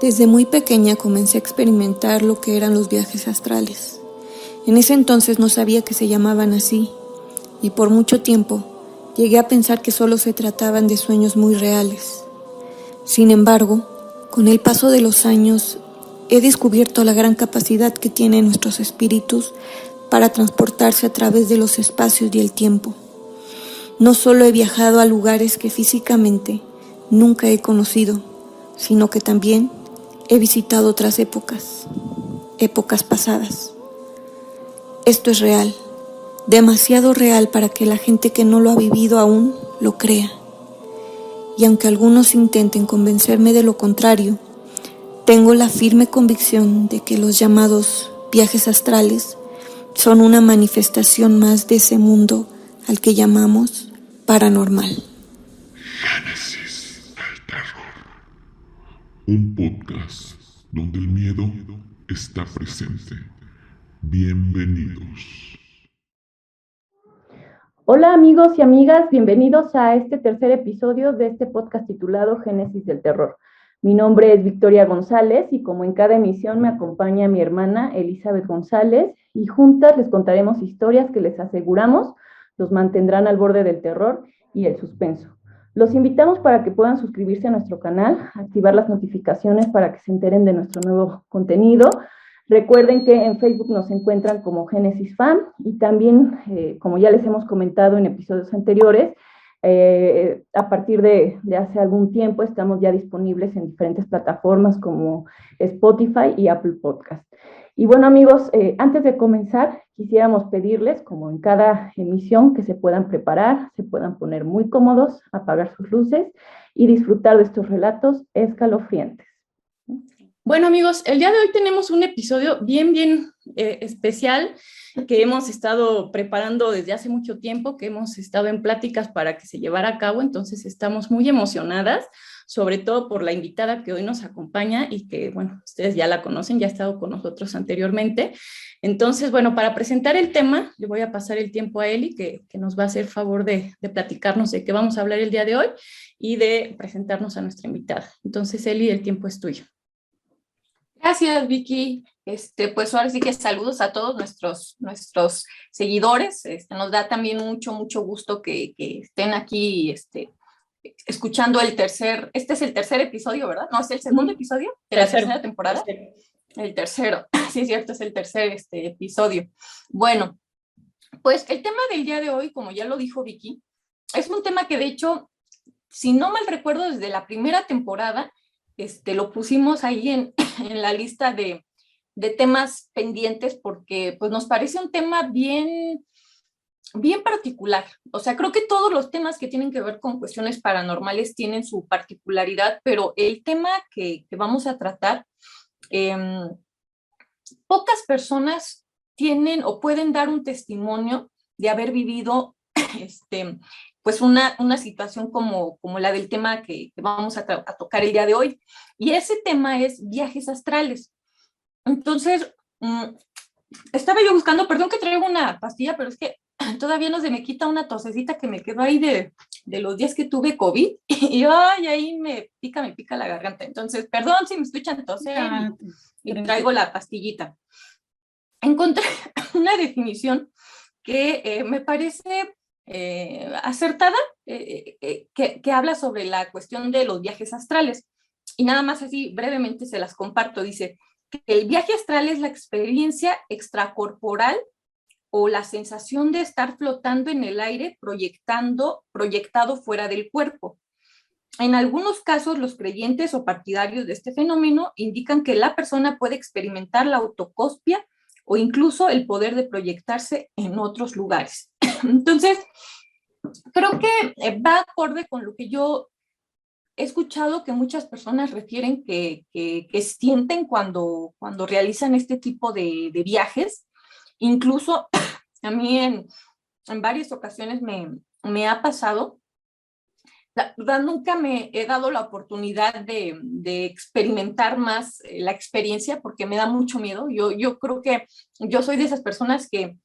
Desde muy pequeña comencé a experimentar lo que eran los viajes astrales. En ese entonces no sabía que se llamaban así, y por mucho tiempo llegué a pensar que solo se trataban de sueños muy reales. Sin embargo, con el paso de los años, he descubierto la gran capacidad que tienen nuestros espíritus para transportarse a través de los espacios y el tiempo. No solo he viajado a lugares que físicamente nunca he conocido, sino que también he visitado otras épocas pasadas. Esto es real, demasiado real para que la gente que no lo ha vivido aún lo crea. Y aunque algunos intenten convencerme de lo contrario, tengo la firme convicción de que los llamados viajes astrales son una manifestación más de ese mundo al que llamamos paranormal. Génesis del Terror. Un podcast donde el miedo está presente. Bienvenidos. Hola amigos y amigas, bienvenidos a este tercer episodio de este podcast titulado Génesis del Terror. Mi nombre es Victoria González y como en cada emisión me acompaña mi hermana Elizabeth González y juntas les contaremos historias que les aseguramos los mantendrán al borde del terror y el suspenso. Los invitamos para que puedan suscribirse a nuestro canal, activar las notificaciones para que se enteren de nuestro nuevo contenido. Recuerden que en Facebook nos encuentran como Génesis Fan y también, como ya les hemos comentado en episodios anteriores, a partir de hace algún tiempo estamos ya disponibles en diferentes plataformas como Spotify y Apple Podcast. Y bueno amigos, antes de comenzar quisiéramos pedirles, como en cada emisión, que se puedan preparar, se puedan poner muy cómodos, apagar sus luces y disfrutar de estos relatos escalofriantes. Bueno amigos, el día de hoy tenemos un episodio bien especial que hemos estado preparando desde hace mucho tiempo, que hemos estado en pláticas para que se llevara a cabo, entonces estamos muy emocionadas, sobre todo por la invitada que hoy nos acompaña y que, bueno, ustedes ya la conocen, ya ha estado con nosotros anteriormente. Entonces, bueno, para presentar el tema, le voy a pasar el tiempo a Eli, que nos va a hacer favor de platicarnos de qué vamos a hablar el día de hoy y de presentarnos a nuestra invitada. Entonces, Eli, el tiempo es tuyo. Gracias, Vicky. Pues ahora sí que saludos a todos nuestros seguidores. Nos da también mucho gusto que estén aquí escuchando este es el tercer episodio, ¿verdad? No, es el segundo episodio de la tercera temporada. El tercero, sí es cierto, es el tercer episodio. Bueno, pues el tema del día de hoy, como ya lo dijo Vicky, es un tema que de hecho, si no mal recuerdo, desde la primera temporada, lo pusimos ahí en la lista de temas pendientes porque pues nos parece un tema bien particular. O sea, creo que todos los temas que tienen que ver con cuestiones paranormales tienen su particularidad, pero el tema que vamos a tratar, pocas personas tienen o pueden dar un testimonio de haber vivido pues una situación como la del tema que vamos a tocar el día de hoy. Y ese tema es viajes astrales. Entonces, estaba yo buscando, perdón que traigo una pastilla, pero es que todavía no se me quita una tosecita que me quedó ahí de los días que tuve COVID, y ahí me pica la garganta. Entonces, perdón si me escuchan toser y traigo la pastillita. Encontré una definición que me parece acertada, que habla sobre la cuestión de los viajes astrales. Y nada más así brevemente se las comparto. Dice que el viaje astral es la experiencia extracorporal o la sensación de estar flotando en el aire proyectado fuera del cuerpo. En algunos casos, los creyentes o partidarios de este fenómeno indican que la persona puede experimentar la autocospia o incluso el poder de proyectarse en otros lugares. Entonces, creo que va acorde con lo que yo he escuchado que muchas personas refieren que sienten cuando realizan este tipo de viajes. Incluso a mí en varias ocasiones me ha pasado. La verdad, nunca me he dado la oportunidad de experimentar más la experiencia porque me da mucho miedo. Yo creo que yo soy de esas personas que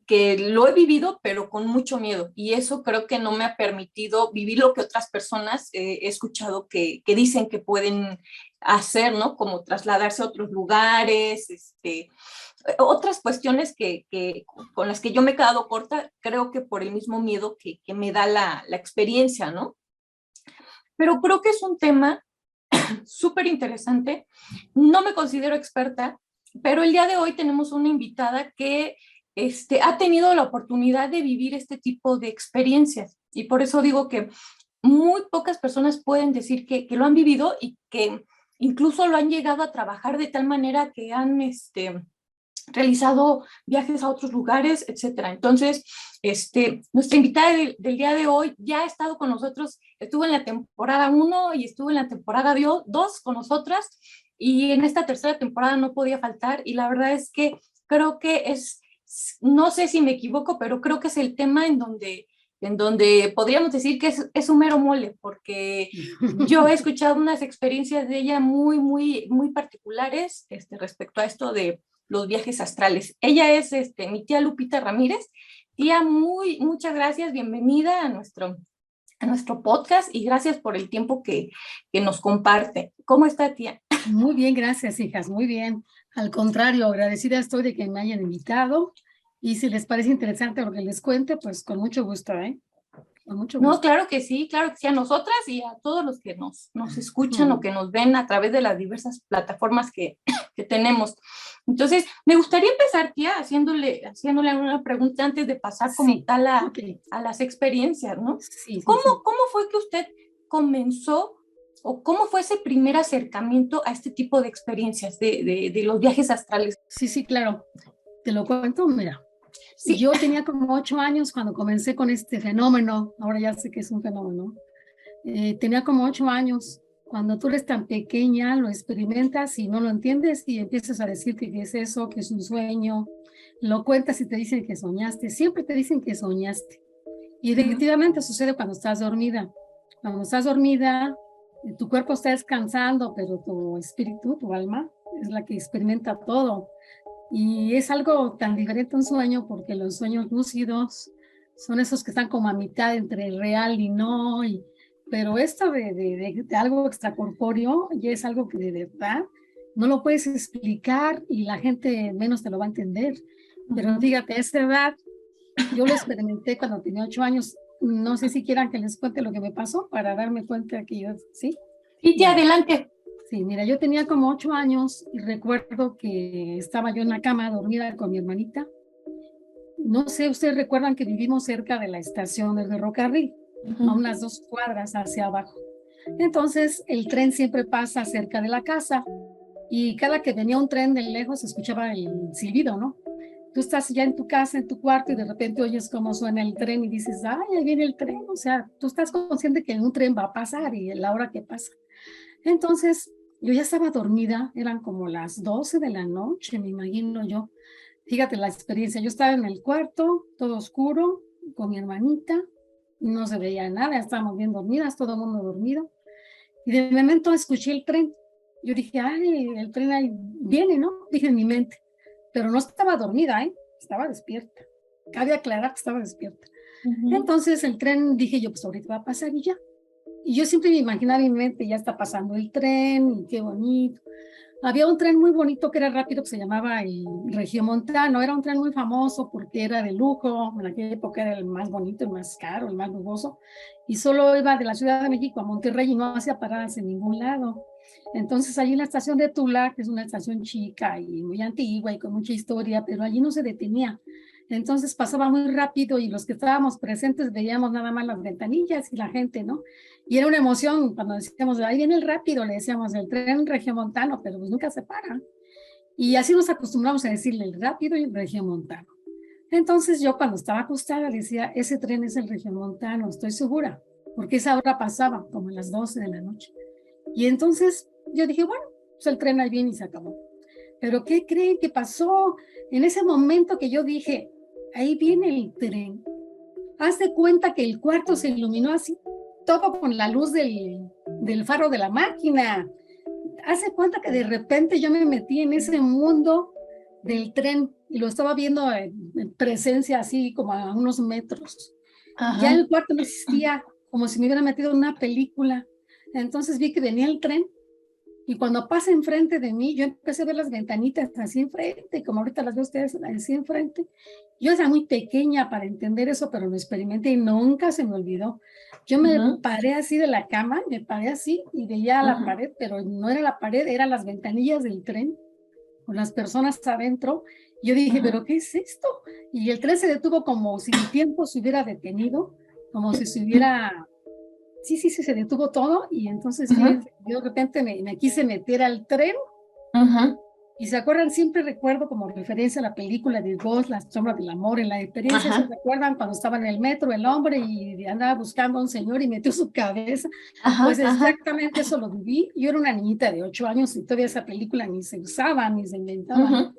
que lo he vivido, pero con mucho miedo. Y eso creo que no me ha permitido vivir lo que otras personas he escuchado que dicen que pueden hacer, ¿no? Como trasladarse a otros lugares, otras cuestiones con las que yo me he quedado corta, creo que por el mismo miedo que me da la experiencia, ¿no? Pero creo que es un tema súper interesante. No me considero experta, pero el día de hoy tenemos una invitada que ha tenido la oportunidad de vivir este tipo de experiencias. Y por eso digo que muy pocas personas pueden decir que lo han vivido y que incluso lo han llegado a trabajar de tal manera que han realizado viajes a otros lugares, etcétera. Entonces, nuestra invitada del día de hoy ya ha estado con nosotros, estuvo en la temporada 1 y estuvo en la temporada 2 con nosotras, y en esta tercera temporada no podía faltar, y la verdad es que creo que no sé si me equivoco, pero creo que es el tema en donde podríamos decir que es un mero mole, porque yo he escuchado unas experiencias de ella muy, muy, muy particulares respecto a esto de los viajes astrales. Ella es mi tía Lupita Ramírez. Tía, muchas gracias, bienvenida a nuestro podcast y gracias por el tiempo que nos comparte. ¿Cómo está, tía? Muy bien, gracias, hijas, muy bien. Al contrario, agradecida estoy de que me hayan invitado, y si les parece interesante lo que les cuente, pues con mucho gusto, ¿eh? Con mucho gusto. No, claro que sí, a nosotras y a todos los que nos escuchan o que nos ven a través de las diversas plataformas que tenemos. Entonces, me gustaría empezar, tía, haciéndole una pregunta antes de pasar como tal a las experiencias, ¿no? Sí. ¿Cómo fue que usted comenzó o cómo fue ese primer acercamiento a este tipo de experiencias de los viajes astrales? Sí, claro. Te lo cuento, mira. Sí. Yo tenía como 8 años cuando comencé con este fenómeno. Ahora ya sé que es un fenómeno. Tenía como 8 años. Cuando tú eres tan pequeña, lo experimentas y no lo entiendes y empiezas a decirte que es eso, que es un sueño. Lo cuentas y te dicen que soñaste. Siempre te dicen que soñaste. Y efectivamente sucede cuando estás dormida. Cuando estás dormida, tu cuerpo está descansando, pero tu espíritu, tu alma, es la que experimenta todo. Y es algo tan diferente a un sueño, porque los sueños lúcidos son esos que están como a mitad entre real y no, pero esto de algo extracorpóreo ya es algo que de verdad no lo puedes explicar y la gente menos te lo va a entender. Pero fíjate, a esta edad yo lo experimenté cuando tenía 8 años. No sé si quieran que les cuente lo que me pasó para darme cuenta que yo, ¿sí? Sí, tía, adelante. Sí, mira, yo tenía como 8 años y recuerdo que estaba yo en la cama dormida con mi hermanita. No sé, ustedes recuerdan que vivimos cerca de la estación del ferrocarril, a unas 2 cuadras hacia abajo. Entonces, el tren siempre pasa cerca de la casa y cada que venía un tren de lejos se escuchaba el silbido, ¿no? Tú estás ya en tu casa, en tu cuarto, y de repente oyes cómo suena el tren y dices, ay, ahí viene el tren. O sea, tú estás consciente que un tren va a pasar y la hora que pasa. Entonces, yo ya estaba dormida, eran como las 12 de la noche, me imagino yo. Fíjate la experiencia, yo estaba en el cuarto, todo oscuro, con mi hermanita, no se veía nada, estábamos bien dormidas, todo el mundo dormido. Y de momento escuché el tren. Yo dije, ay, el tren ahí viene, ¿no? Dije en mi mente, pero no estaba dormida, estaba despierta. Cabe aclarar que estaba despierta. Entonces el tren, dije yo, pues ahorita va a pasar y ya. Y yo siempre me imaginaba en mi mente, ya está pasando el tren, y qué bonito. Había un tren muy bonito que era rápido, que se llamaba el Regiomontano. Era un tren muy famoso porque era de lujo. En aquella época era el más bonito, el más caro, el más lujoso. Y solo iba de la Ciudad de México a Monterrey y no hacía paradas en ningún lado. Entonces allí en la estación de Tula, que es una estación chica y muy antigua y con mucha historia, pero allí no se detenía. Entonces pasaba muy rápido y los que estábamos presentes veíamos nada más las ventanillas y la gente, ¿no? Y era una emoción cuando decíamos, ahí viene el rápido, le decíamos el tren regiomontano, pero pues nunca se para. Y así nos acostumbramos a decirle el rápido y el regiomontano. Entonces yo cuando estaba acostada decía, ese tren es el regiomontano, estoy segura, porque esa hora pasaba como a las 12 de la noche. Y entonces yo dije, bueno, pues el tren ahí viene y se acabó. Pero ¿qué creen que pasó? En ese momento que yo dije, ahí viene el tren, haz de cuenta que el cuarto se iluminó así, todo con la luz del faro de la máquina. Haz de cuenta que de repente yo me metí en ese mundo del tren y lo estaba viendo en presencia, así como a unos metros. Ajá. Ya el cuarto no existía, como si me hubiera metido en una película. Entonces vi que venía el tren y cuando pasa enfrente de mí, yo empecé a ver las ventanitas así enfrente, como ahorita las veo ustedes así enfrente. Yo era muy pequeña para entender eso, pero lo experimenté y nunca se me olvidó. Yo me paré así de la cama, me paré así y veía la pared, pero no era la pared, eran las ventanillas del tren con las personas adentro. Yo dije, ¿pero qué es esto? Y el tren se detuvo como si el tiempo se hubiera detenido, como si se hubiera... Sí, se detuvo todo y entonces yo de repente me quise meter al tren. Y se acuerdan, siempre recuerdo como referencia a la película de Ghost, La sombra del amor, en la experiencia, ¿se recuerdan cuando estaba en el metro el hombre y andaba buscando a un señor y metió su cabeza? Pues exactamente eso lo viví. Yo era una niñita de 8 años y todavía esa película ni se usaba, ni se inventaba.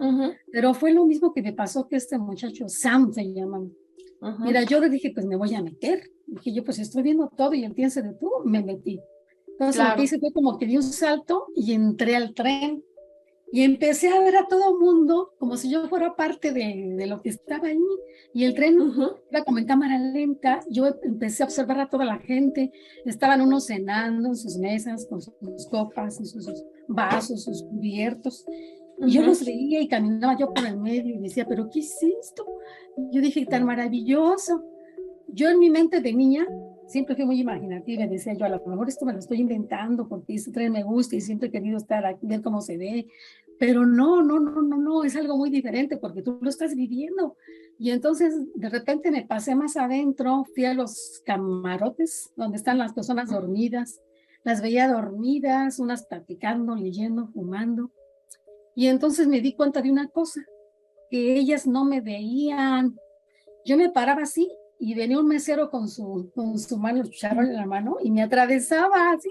Pero fue lo mismo que me pasó que este muchacho, Sam se llama. Mira, yo le dije, pues me voy a meter. Dije yo, pues estoy viendo todo y el tren se detuvo, me metí. Entonces lo que hice fue como que di un salto y entré al tren. Y empecé a ver a todo mundo como si yo fuera parte de lo que estaba ahí. Y el tren iba como en cámara lenta. Yo empecé a observar a toda la gente. Estaban unos cenando en sus mesas con sus copas, y sus vasos, sus cubiertos. Y yo los veía y caminaba yo por el medio y decía, ¿pero qué es esto? Yo dije, tan maravilloso. Yo en mi mente de niña siempre fui muy imaginativa y decía yo, a lo mejor esto me lo estoy inventando porque este tren me gusta y siempre he querido estar aquí, ver cómo se ve. Pero no, es algo muy diferente porque tú lo estás viviendo. Y entonces de repente me pasé más adentro, fui a los camarotes donde están las personas dormidas, las veía dormidas, unas platicando, leyendo, fumando. Y entonces me di cuenta de una cosa, que ellas no me veían. Yo me paraba así y venía un mesero con su mano, charol en la mano, y me atravesaba así.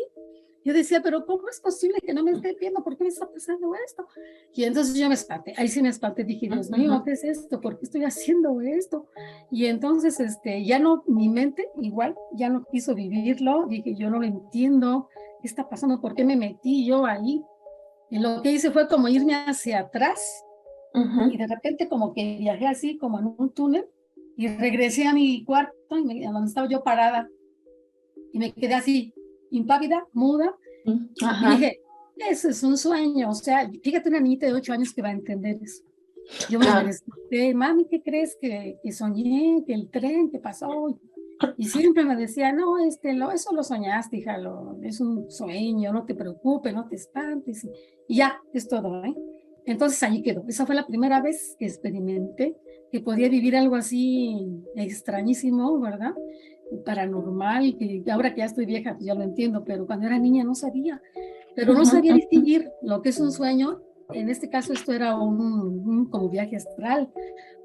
Yo decía, pero ¿cómo es posible que no me esté viendo? ¿Por qué me está pasando esto? Y entonces yo me espanté, ahí sí me espanté, dije, Dios mío, ¿qué es esto? ¿Por qué estoy haciendo esto? Y entonces ya no, mi mente igual, ya no quiso vivirlo, dije, yo no lo entiendo, ¿qué está pasando? ¿Por qué me metí yo ahí? Y lo que hice fue como irme hacia atrás, y de repente como que viajé así, como en un túnel, y regresé a mi cuarto, a donde estaba yo parada, y me quedé así, impávida, muda, y dije, eso es un sueño, o sea, fíjate una niñita de 8 años que va a entender eso. Yo me desperté, mami, ¿qué crees que soñé? Que el tren, ¿qué pasó? Y siempre me decía, no, eso lo soñaste, hija, es un sueño, no te preocupes, no te espantes, y ya, es todo, ¿eh? Entonces ahí quedó. Esa fue la primera vez que experimenté que podía vivir algo así extrañísimo, ¿verdad? Paranormal, que ahora que ya estoy vieja, pues ya lo entiendo, pero cuando era niña no sabía. Pero no sabía distinguir lo que es un sueño. En este caso esto era un como viaje astral,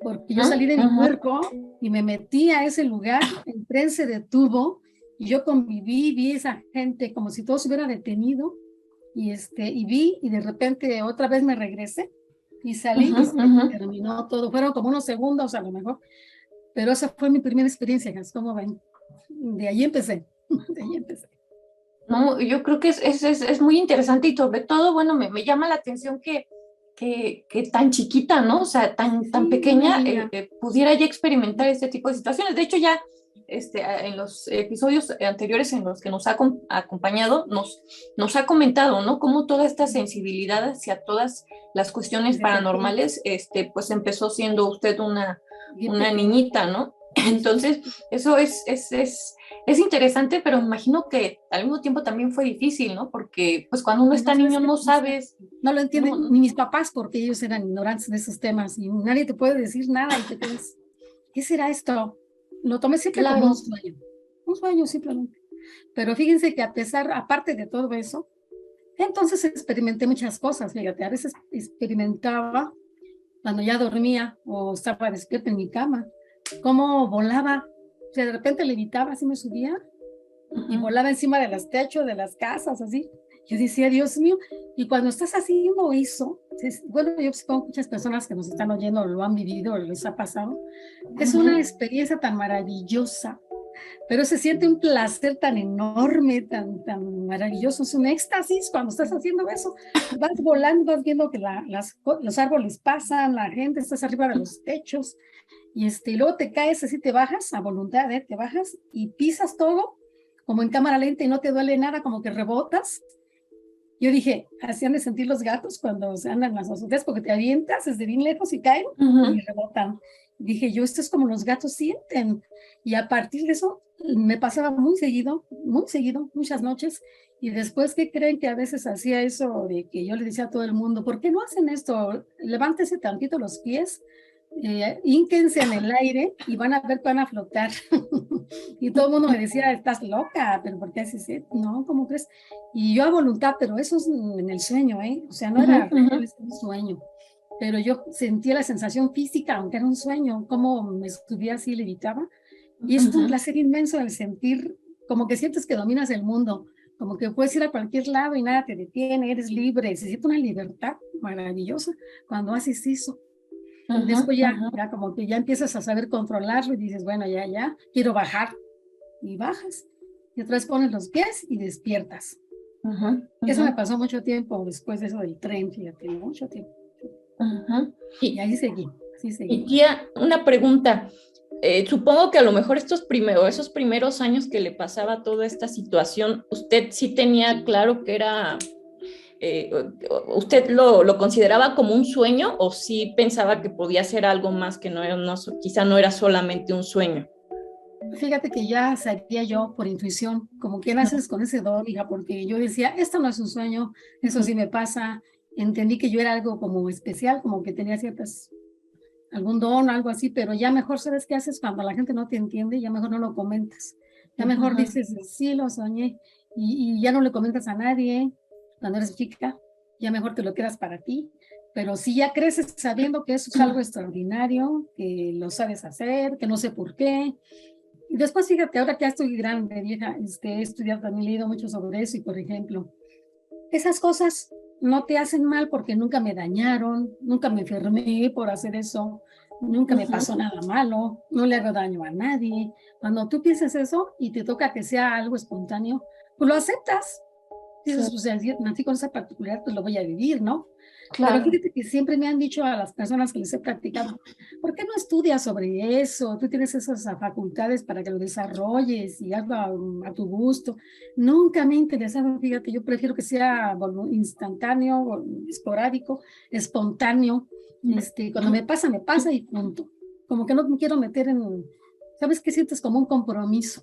porque yo salí de mi cuerpo y me metí a ese lugar, el tren se detuvo y yo conviví, vi esa gente como si todo se hubiera detenido y vi y de repente otra vez me regresé y salí y se terminó todo. Fueron como unos segundos a lo mejor, pero esa fue mi primera experiencia, ¿cómo ven? De ahí empecé, de ahí empecé. No, yo creo que es muy interesante y sobre todo, bueno, me llama la atención que tan chiquita, ¿no? O sea, tan pequeña pudiera ya experimentar este tipo de situaciones. De hecho, ya en los episodios anteriores en los que nos ha acompañado, nos ha comentado, ¿no? Cómo toda esta sensibilidad hacia todas las cuestiones paranormales, pues empezó siendo usted una niñita, ¿no? Entonces, eso es interesante, pero me imagino que al mismo tiempo también fue difícil, ¿no? Porque pues cuando uno está niño no sabes. No lo entienden ni mis papás porque ellos eran ignorantes de esos temas y nadie te puede decir nada y te quedas, ¿qué será esto? Lo tomé siempre como un sueño simplemente. Pero fíjense que aparte de todo eso, entonces experimenté muchas cosas, fíjate, a veces experimentaba cuando ya dormía o estaba despierta en mi cama, cómo volaba, o sea, de repente levitaba, así me subía y volaba encima de los techos de las casas, así. Yo decía, Dios mío, y cuando estás haciendo eso, bueno, yo supongo que muchas personas que nos están oyendo lo han vivido, o les ha pasado, es una experiencia tan maravillosa, pero se siente un placer tan enorme, tan maravilloso, es un éxtasis cuando estás haciendo eso. Vas volando, vas viendo que los árboles pasan, la gente, estás arriba de los techos, y luego te caes así, te bajas a voluntad, te bajas y pisas todo como en cámara lenta y no te duele nada, como que rebotas. Yo dije, así han de sentir los gatos cuando se andan en las azoteas, porque te avientas desde bien lejos y caen y rebotan. Dije yo, esto es como los gatos sienten. Y a partir de eso me pasaba muy seguido, muchas noches. Y después, ¿qué creen? Que a veces hacía eso de que yo le decía a todo el mundo, ¿por qué no hacen esto? Levántese tantito los pies, hínquense en el aire y van a ver que van a flotar. Y todo el mundo me decía, estás loca, pero ¿por qué haces eso? No, ¿cómo crees? Y yo a voluntad, pero eso es en el sueño, o sea, no era real, es un sueño, pero yo sentía la sensación física, aunque era un sueño, como me subía así, levitaba, y es un placer inmenso el sentir, como que sientes que dominas el mundo, como que puedes ir a cualquier lado y nada te detiene, eres libre, se siente una libertad maravillosa cuando haces eso. Después ya como que ya empiezas a saber controlarlo y dices, bueno, ya, quiero bajar. Y bajas. Y otra vez pones los pies y despiertas. Eso me pasó mucho tiempo después de eso del tren, fíjate, mucho tiempo. Y ahí seguí. Y tía, una pregunta. Supongo que a lo mejor esos primeros años que le pasaba toda esta situación, usted sí tenía claro que era... ¿usted lo consideraba como un sueño o sí pensaba que podía ser algo más que quizá no era solamente un sueño? Fíjate que ya sabía yo por intuición, como que naces con ese don, hija, porque yo decía, esto no es un sueño, eso sí me pasa. Entendí que yo era algo como especial, como que tenía algún don, algo así, pero ya mejor sabes qué haces cuando la gente no te entiende, ya mejor no lo comentas. Ya mejor dices, sí, lo soñé, y ya no le comentas a nadie. Cuando eres chica, ya mejor te lo quedas para ti, pero si ya creces sabiendo que eso es algo extraordinario, que lo sabes hacer, que no sé por qué. Y después, fíjate, ahora que ya estoy grande, vieja, he estudiado, también he leído mucho sobre eso, y por ejemplo, esas cosas no te hacen mal porque nunca me dañaron, nunca me enfermé por hacer eso, nunca me pasó nada malo, no le hago daño a nadie. Cuando tú piensas eso y te toca que sea algo espontáneo, pues lo aceptas. Dices, o sea, nací con esa particularidad, pues lo voy a vivir, ¿no? Claro. Pero fíjate que siempre me han dicho a las personas que les he practicado, ¿por qué no estudias sobre eso? Tú tienes esas facultades para que lo desarrolles y hazlo a tu gusto. Nunca me ha interesado, fíjate, yo prefiero que sea instantáneo, esporádico, espontáneo. Cuando me pasa y punto. Como que no me quiero meter ¿sabes qué sientes? Como un compromiso.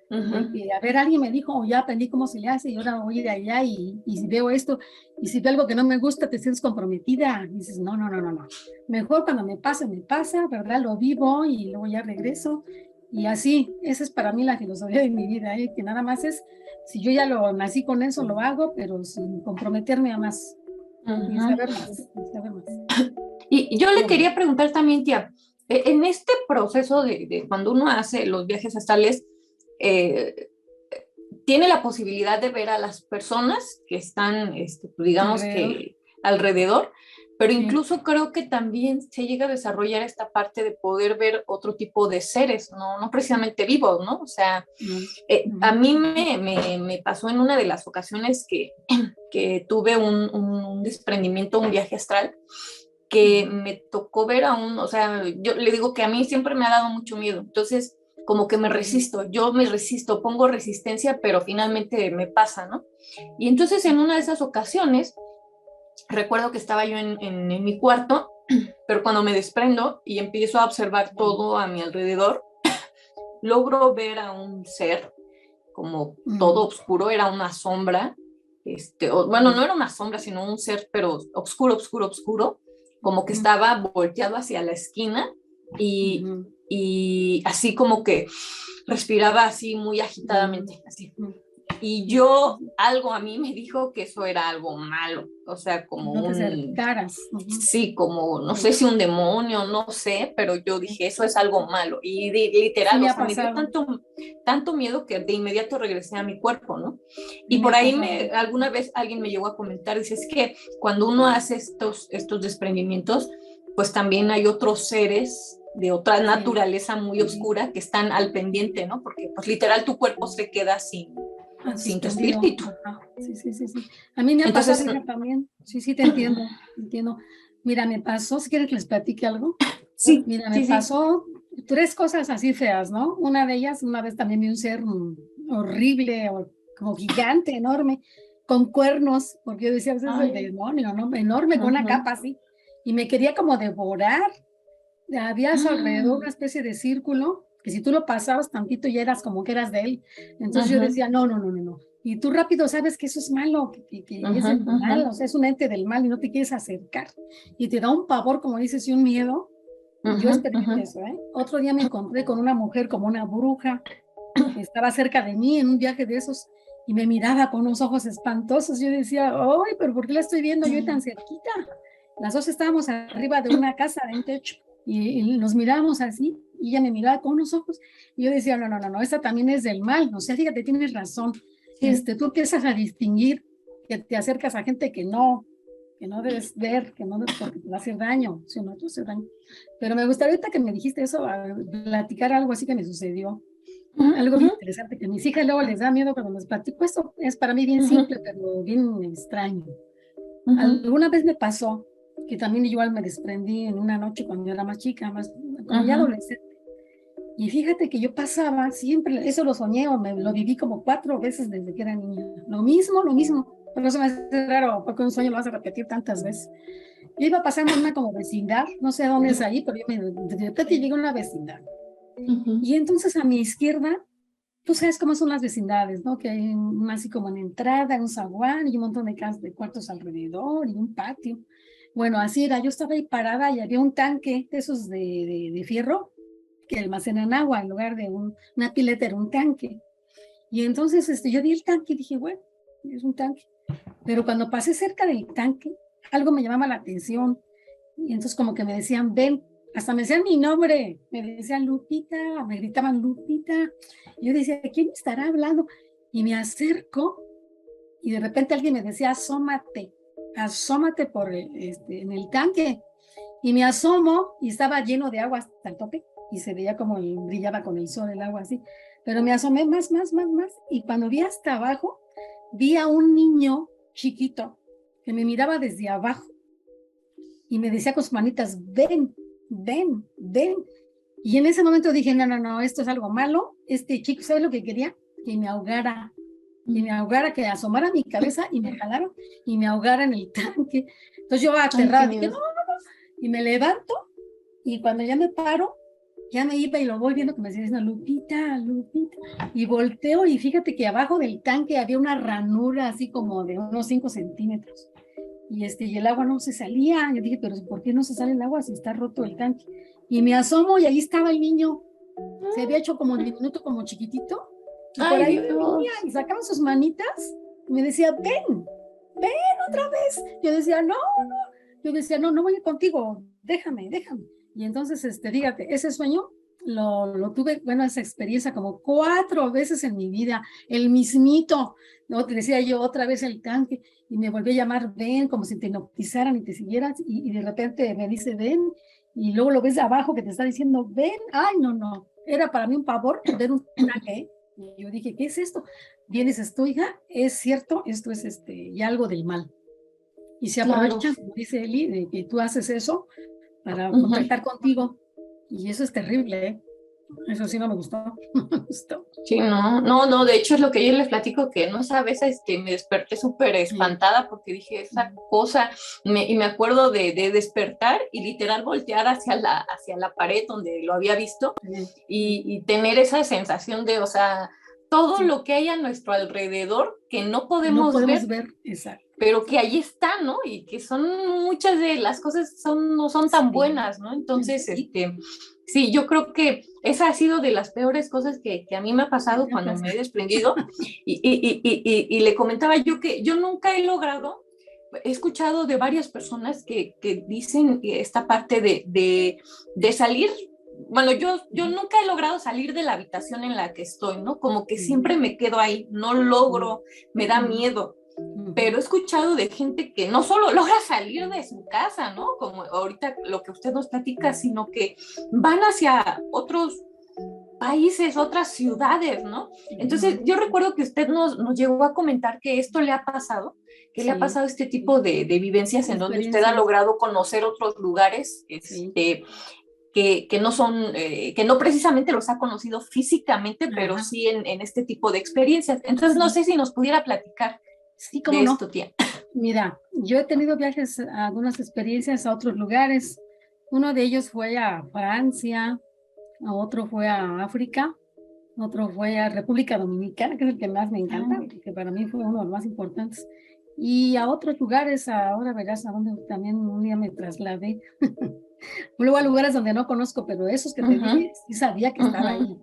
Porque, a ver, alguien me dijo, ya aprendí cómo se le hace y ahora voy de allá y si veo esto y si veo algo que no me gusta, te sientes comprometida. Y dices, no. Mejor cuando me pasa, ¿verdad? Lo vivo y luego ya regreso. Y así, esa es para mí la filosofía de mi vida, que nada más es, si yo ya nací con eso, lo hago, pero sin comprometerme a más. Y saber más. Y yo le quería preguntar también, tía, en este proceso de cuando uno hace los viajes astrales, tiene la posibilidad de ver a las personas que están, digamos que alrededor, pero incluso creo que también se llega a desarrollar esta parte de poder ver otro tipo de seres, no precisamente vivos, ¿no? O sea, a mí me pasó en una de las ocasiones que tuve un desprendimiento, un viaje astral, que me tocó ver o sea, yo le digo que a mí siempre me ha dado mucho miedo, entonces como que yo me resisto, pongo resistencia, pero finalmente me pasa, ¿no? Y entonces en una de esas ocasiones, recuerdo que estaba yo en mi cuarto, pero cuando me desprendo y empiezo a observar todo a mi alrededor, logro ver a un ser como todo oscuro, era una sombra, bueno, no era una sombra, sino un ser, pero oscuro, como que estaba volteado hacia la esquina y así como que respiraba así muy agitadamente, así. Y algo a mí me dijo que eso era algo malo, o sea, como sí, como, no sé si un demonio, no sé, pero yo dije, eso es algo malo, y literal, sí, me dio tanto miedo que de inmediato regresé a mi cuerpo, ¿no? Y por ahí alguna vez alguien me llegó a comentar, dice, es que cuando uno hace estos desprendimientos, pues también hay otros seres de otra naturaleza muy oscura que están al pendiente, ¿no? Porque pues literal tu cuerpo se queda sin tu espíritu. Sí. A mí me ha Entonces, pasado también. Sí, te entiendo. Mira, me pasó, si quieres que les platique algo. Sí. Mira, me pasó 3 cosas así feas, ¿no? Una de ellas, una vez también vi un ser horrible, como gigante, enorme, con cuernos, porque yo decía, pues es el demonio, ¿no? Enorme, con una capa así. Y me quería como devorar. Había a su alrededor una especie de círculo, que si tú lo pasabas tantito ya eras como que eras de él. Entonces yo decía, no. Y tú rápido sabes que eso es malo, que es del mal, o sea, es un ente del mal y no te quieres acercar. Y te da un pavor, como dices, y un miedo. Y yo experimenté eso, ¿eh? Otro día me encontré con una mujer como una bruja, que estaba cerca de mí en un viaje de esos, y me miraba con unos ojos espantosos. Yo decía, ¡ay, pero por qué la estoy viendo yo tan cerquita! Las dos estábamos arriba de una casa, de un techo, y nos mirábamos así, y ella me miraba con unos ojos, y yo decía, no, esta también es del mal. O sea, fíjate, tienes razón. Tú empiezas a distinguir que te acercas a gente que no debes ver, que no debes, porque te va a hacer daño, si no te hace daño. Pero me gustaría ahorita que me dijiste eso, a platicar algo así que me sucedió. Algo bien interesante, que a mis hijas luego les da miedo cuando les platico. Esto es para mí bien simple, pero bien extraño. Alguna vez me pasó que también igual me desprendí en una noche cuando yo era más chica, como ya adolescente. Y fíjate que yo pasaba siempre, eso lo soñé o lo viví como 4 veces desde que era niña. Lo mismo. Pero eso me hace raro, porque un sueño lo vas a repetir tantas veces. Yo iba pasando en una como vecindad, no sé dónde es ahí, pero de repente llegué a una vecindad. Y entonces a mi izquierda, tú sabes cómo son las vecindades, ¿no? Que hay así como en entrada, un zaguán y un montón de casas de cuartos alrededor y un patio. Bueno, así era, yo estaba ahí parada y había un tanque de esos de fierro que almacenan agua en lugar de una pileta, era un tanque. Y entonces yo vi el tanque y dije, bueno, es un tanque. Pero cuando pasé cerca del tanque, algo me llamaba la atención. Y entonces como que me decían, ven, hasta me decían mi nombre, me decían Lupita, me gritaban Lupita. Y yo decía, ¿quién me estará hablando? Y me acerco y de repente alguien me decía, asómate en el tanque. Y me asomo y estaba lleno de agua hasta el tope y se veía como brillaba con el sol el agua así. Pero me asomé más y cuando vi hasta abajo, vi a un niño chiquito que me miraba desde abajo y me decía con sus manitas, ven. Y en ese momento dije, no, esto es algo malo. Este chico, ¿sabes lo que quería? Que me ahogara, que asomara mi cabeza y me jalaron y me ahogara en el tanque. Entonces yo aterrada, dije, no. Y me levanto y cuando ya me paro, ya me iba y lo voy viendo que me decía, Lupita. Y volteo y fíjate que abajo del tanque había una ranura así como de unos 5 centímetros. Y el agua no se salía. Yo dije, pero ¿por qué no se sale el agua si está roto el tanque? Y me asomo y ahí estaba el niño. Se había hecho como diminuto, como chiquitito. Y por ahí venía y sacaba sus manitas y me decía, ven otra vez. Yo decía, no. Yo decía, no voy contigo, déjame. Y entonces, fíjate, ese sueño lo tuve, bueno, esa experiencia como 4 veces en mi vida, el mismito, ¿no? Te decía yo otra vez el tanque, y me volvió a llamar, ven, como si te hipnotizaran y te siguieras, y de repente me dice, ven, y luego lo ves de abajo que te está diciendo, ven, ay, no, era para mí un pavor ver un tanque, ¿eh? Y yo dije, ¿qué es esto? Vienes esto, hija, es cierto, esto es ya algo del mal. Y se aprovechan, como dice Eli, de que tú haces eso para contactar contigo. Y eso es terrible, ¿eh? Eso sí no me gustó. No me gustó. Sí, no, de hecho es lo que yo les platico, que no sabes, me desperté súper espantada porque dije esa cosa, y me acuerdo de despertar y literal voltear hacia la pared donde lo había visto y tener esa sensación de, o sea, todo lo que hay a nuestro alrededor que no podemos ver. Exacto. Pero que ahí está, ¿no? Y que son muchas de las cosas no son tan buenas, ¿no? Entonces, sí, yo creo que esa ha sido de las peores cosas que a mí me ha pasado cuando me he desprendido. Y le comentaba yo que yo nunca he escuchado de varias personas que dicen esta parte de salir. Bueno, yo nunca he logrado salir de la habitación en la que estoy, ¿no? Como que siempre me quedo ahí, no logro, me da miedo. pero he escuchado de gente que no solo logra salir de su casa, ¿no? Como ahorita lo que usted nos platica, sino que van hacia otros países, otras ciudades, ¿no? Entonces, yo recuerdo que usted nos llegó a comentar que esto le ha pasado, que le ha pasado este tipo de vivencias en donde usted ha logrado conocer otros lugares, que no son, que no precisamente los ha conocido físicamente, pero sí en este tipo de experiencias. Entonces, no sé si nos pudiera platicar ¿cómo de no? esto, tía. Mira, yo he tenido viajes, algunas experiencias a otros lugares. Uno de ellos fue a Francia, otro fue a África, otro fue a República Dominicana, que es el que más me encanta, que para mí fue uno de los más importantes. Y a otros lugares, ahora verás a donde también un día me trasladé. Luego a lugares donde no conozco, pero esos que te dije, sí sabía que estaba ahí.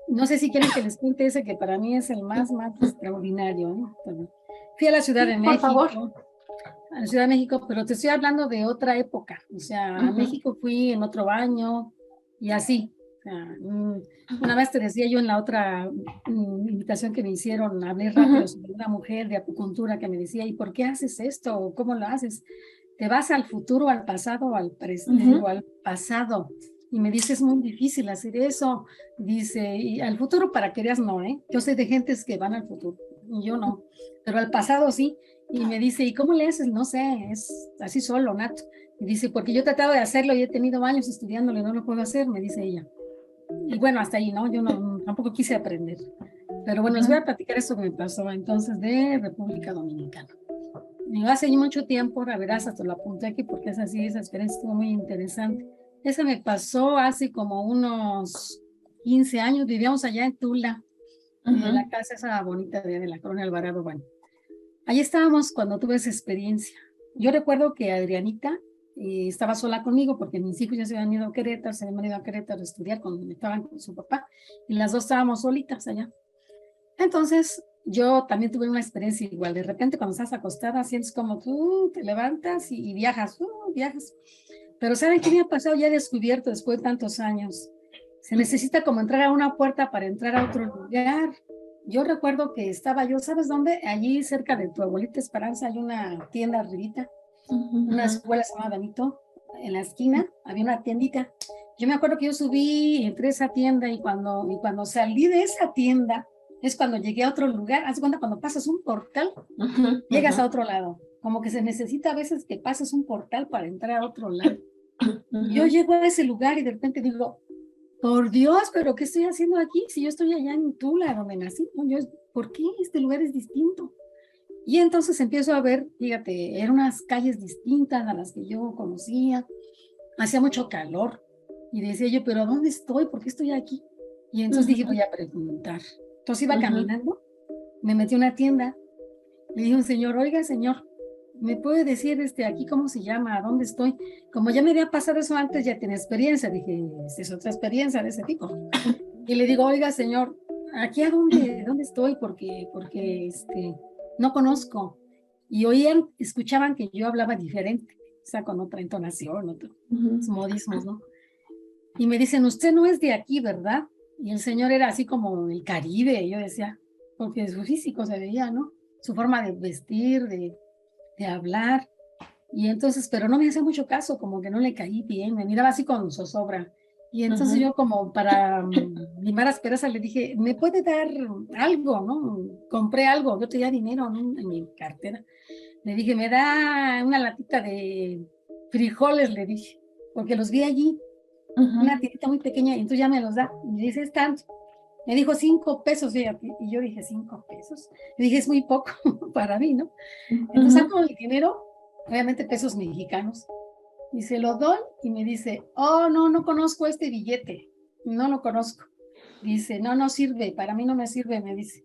No sé si quieren que les cuente ese que para mí es el más extraordinario, ¿no? Fui a la Ciudad de México. Por favor. A la Ciudad de México, pero te estoy hablando de otra época. O sea, a México fui en otro año y así. O sea, una vez te decía yo en la otra invitación que me hicieron, hablé rápido sobre una mujer de acupuntura que me decía, ¿y por qué haces esto? ¿Cómo lo haces? ¿Te vas al futuro, al pasado o al presente? O al pasado. Y me dice, es muy difícil hacer eso. Dice, y al futuro para que veas no, ¿eh? Yo sé de gentes que van al futuro, y yo no, pero al pasado sí. Y me dice, ¿y cómo le haces? No sé, es así solo, nato. Y dice, porque yo he tratado de hacerlo y he tenido años estudiándolo y no lo puedo hacer, me dice ella. Y bueno, hasta ahí, ¿no? Yo tampoco quise aprender. Pero bueno, les voy a platicar eso que me pasó entonces de República Dominicana. Digo, hace mucho tiempo, la verás, hasta lo apunté aquí porque es así, esa experiencia estuvo muy interesante. Esa me pasó hace como unos 15 años, vivíamos allá en Tula, en la casa esa bonita de la Colonia Alvarado. Bueno, ahí estábamos cuando tuve esa experiencia. Yo recuerdo que Adrianita estaba sola conmigo porque mis hijos ya se habían ido a Querétaro, a estudiar cuando estaban con su papá, y las dos estábamos solitas allá. Entonces, yo también tuve una experiencia igual. De repente, cuando estás acostada, sientes como tú te levantas y viajas, viajas. Pero ¿saben qué me ha pasado? Ya he descubierto después de tantos años. Se necesita como entrar a una puerta para entrar a otro lugar. Yo recuerdo que estaba yo, ¿sabes dónde? Allí cerca de tu abuelita Esperanza hay una tienda arribita, una escuela se llama Benito, en la esquina había una tiendita. Yo me acuerdo que yo subí, entré a esa tienda y cuando salí de esa tienda, es cuando llegué a otro lugar. Haz de cuenta, cuando pasas un portal, llegas a otro lado. Como que se necesita a veces que pases un portal para entrar a otro lado. Yo llego a ese lugar y de repente digo, por Dios, pero ¿qué estoy haciendo aquí? Si yo estoy allá en Tula, donde nací, ¿por qué este lugar es distinto? Y entonces empiezo a ver, fíjate, eran unas calles distintas a las que yo conocía, hacía mucho calor, y decía yo, ¿pero dónde estoy? ¿Por qué estoy aquí? Y entonces dije, voy a preguntar. Entonces iba caminando, me metí a una tienda, le dije a un señor, oiga, señor, ¿me puede decir aquí cómo se llama? ¿A dónde estoy? Como ya me había pasado eso antes, ya tenía experiencia. Dije, es otra experiencia de ese tipo. Y le digo, oiga, señor, ¿aquí a dónde estoy? Porque no conozco. Y escuchaban que yo hablaba diferente, o sea, con otra entonación, otros modismos, ¿no? Y me dicen, usted no es de aquí, ¿verdad? Y el señor era así como el Caribe, y yo decía, porque su físico se veía, ¿no? Su forma de vestir, de hablar, y entonces, pero no me hacía mucho caso, como que no le caí bien, me miraba así con zozobra, y entonces yo como para limar asperezas le dije, ¿me puede dar algo, no? Compré algo, yo tenía dinero, ¿no?, en mi cartera, le dije, me da una latita de frijoles, le dije, porque los vi allí, una tirita muy pequeña, y entonces ya me los da, y me dice, es tanto. Me dijo 5 pesos, fíjate, y yo dije, 5 pesos. Le dije, es muy poco para mí, ¿no? Entonces saco el dinero, obviamente pesos mexicanos, y se lo doy, y me dice, oh, no conozco este billete, no lo conozco. Dice, no sirve, para mí no me sirve, me dice.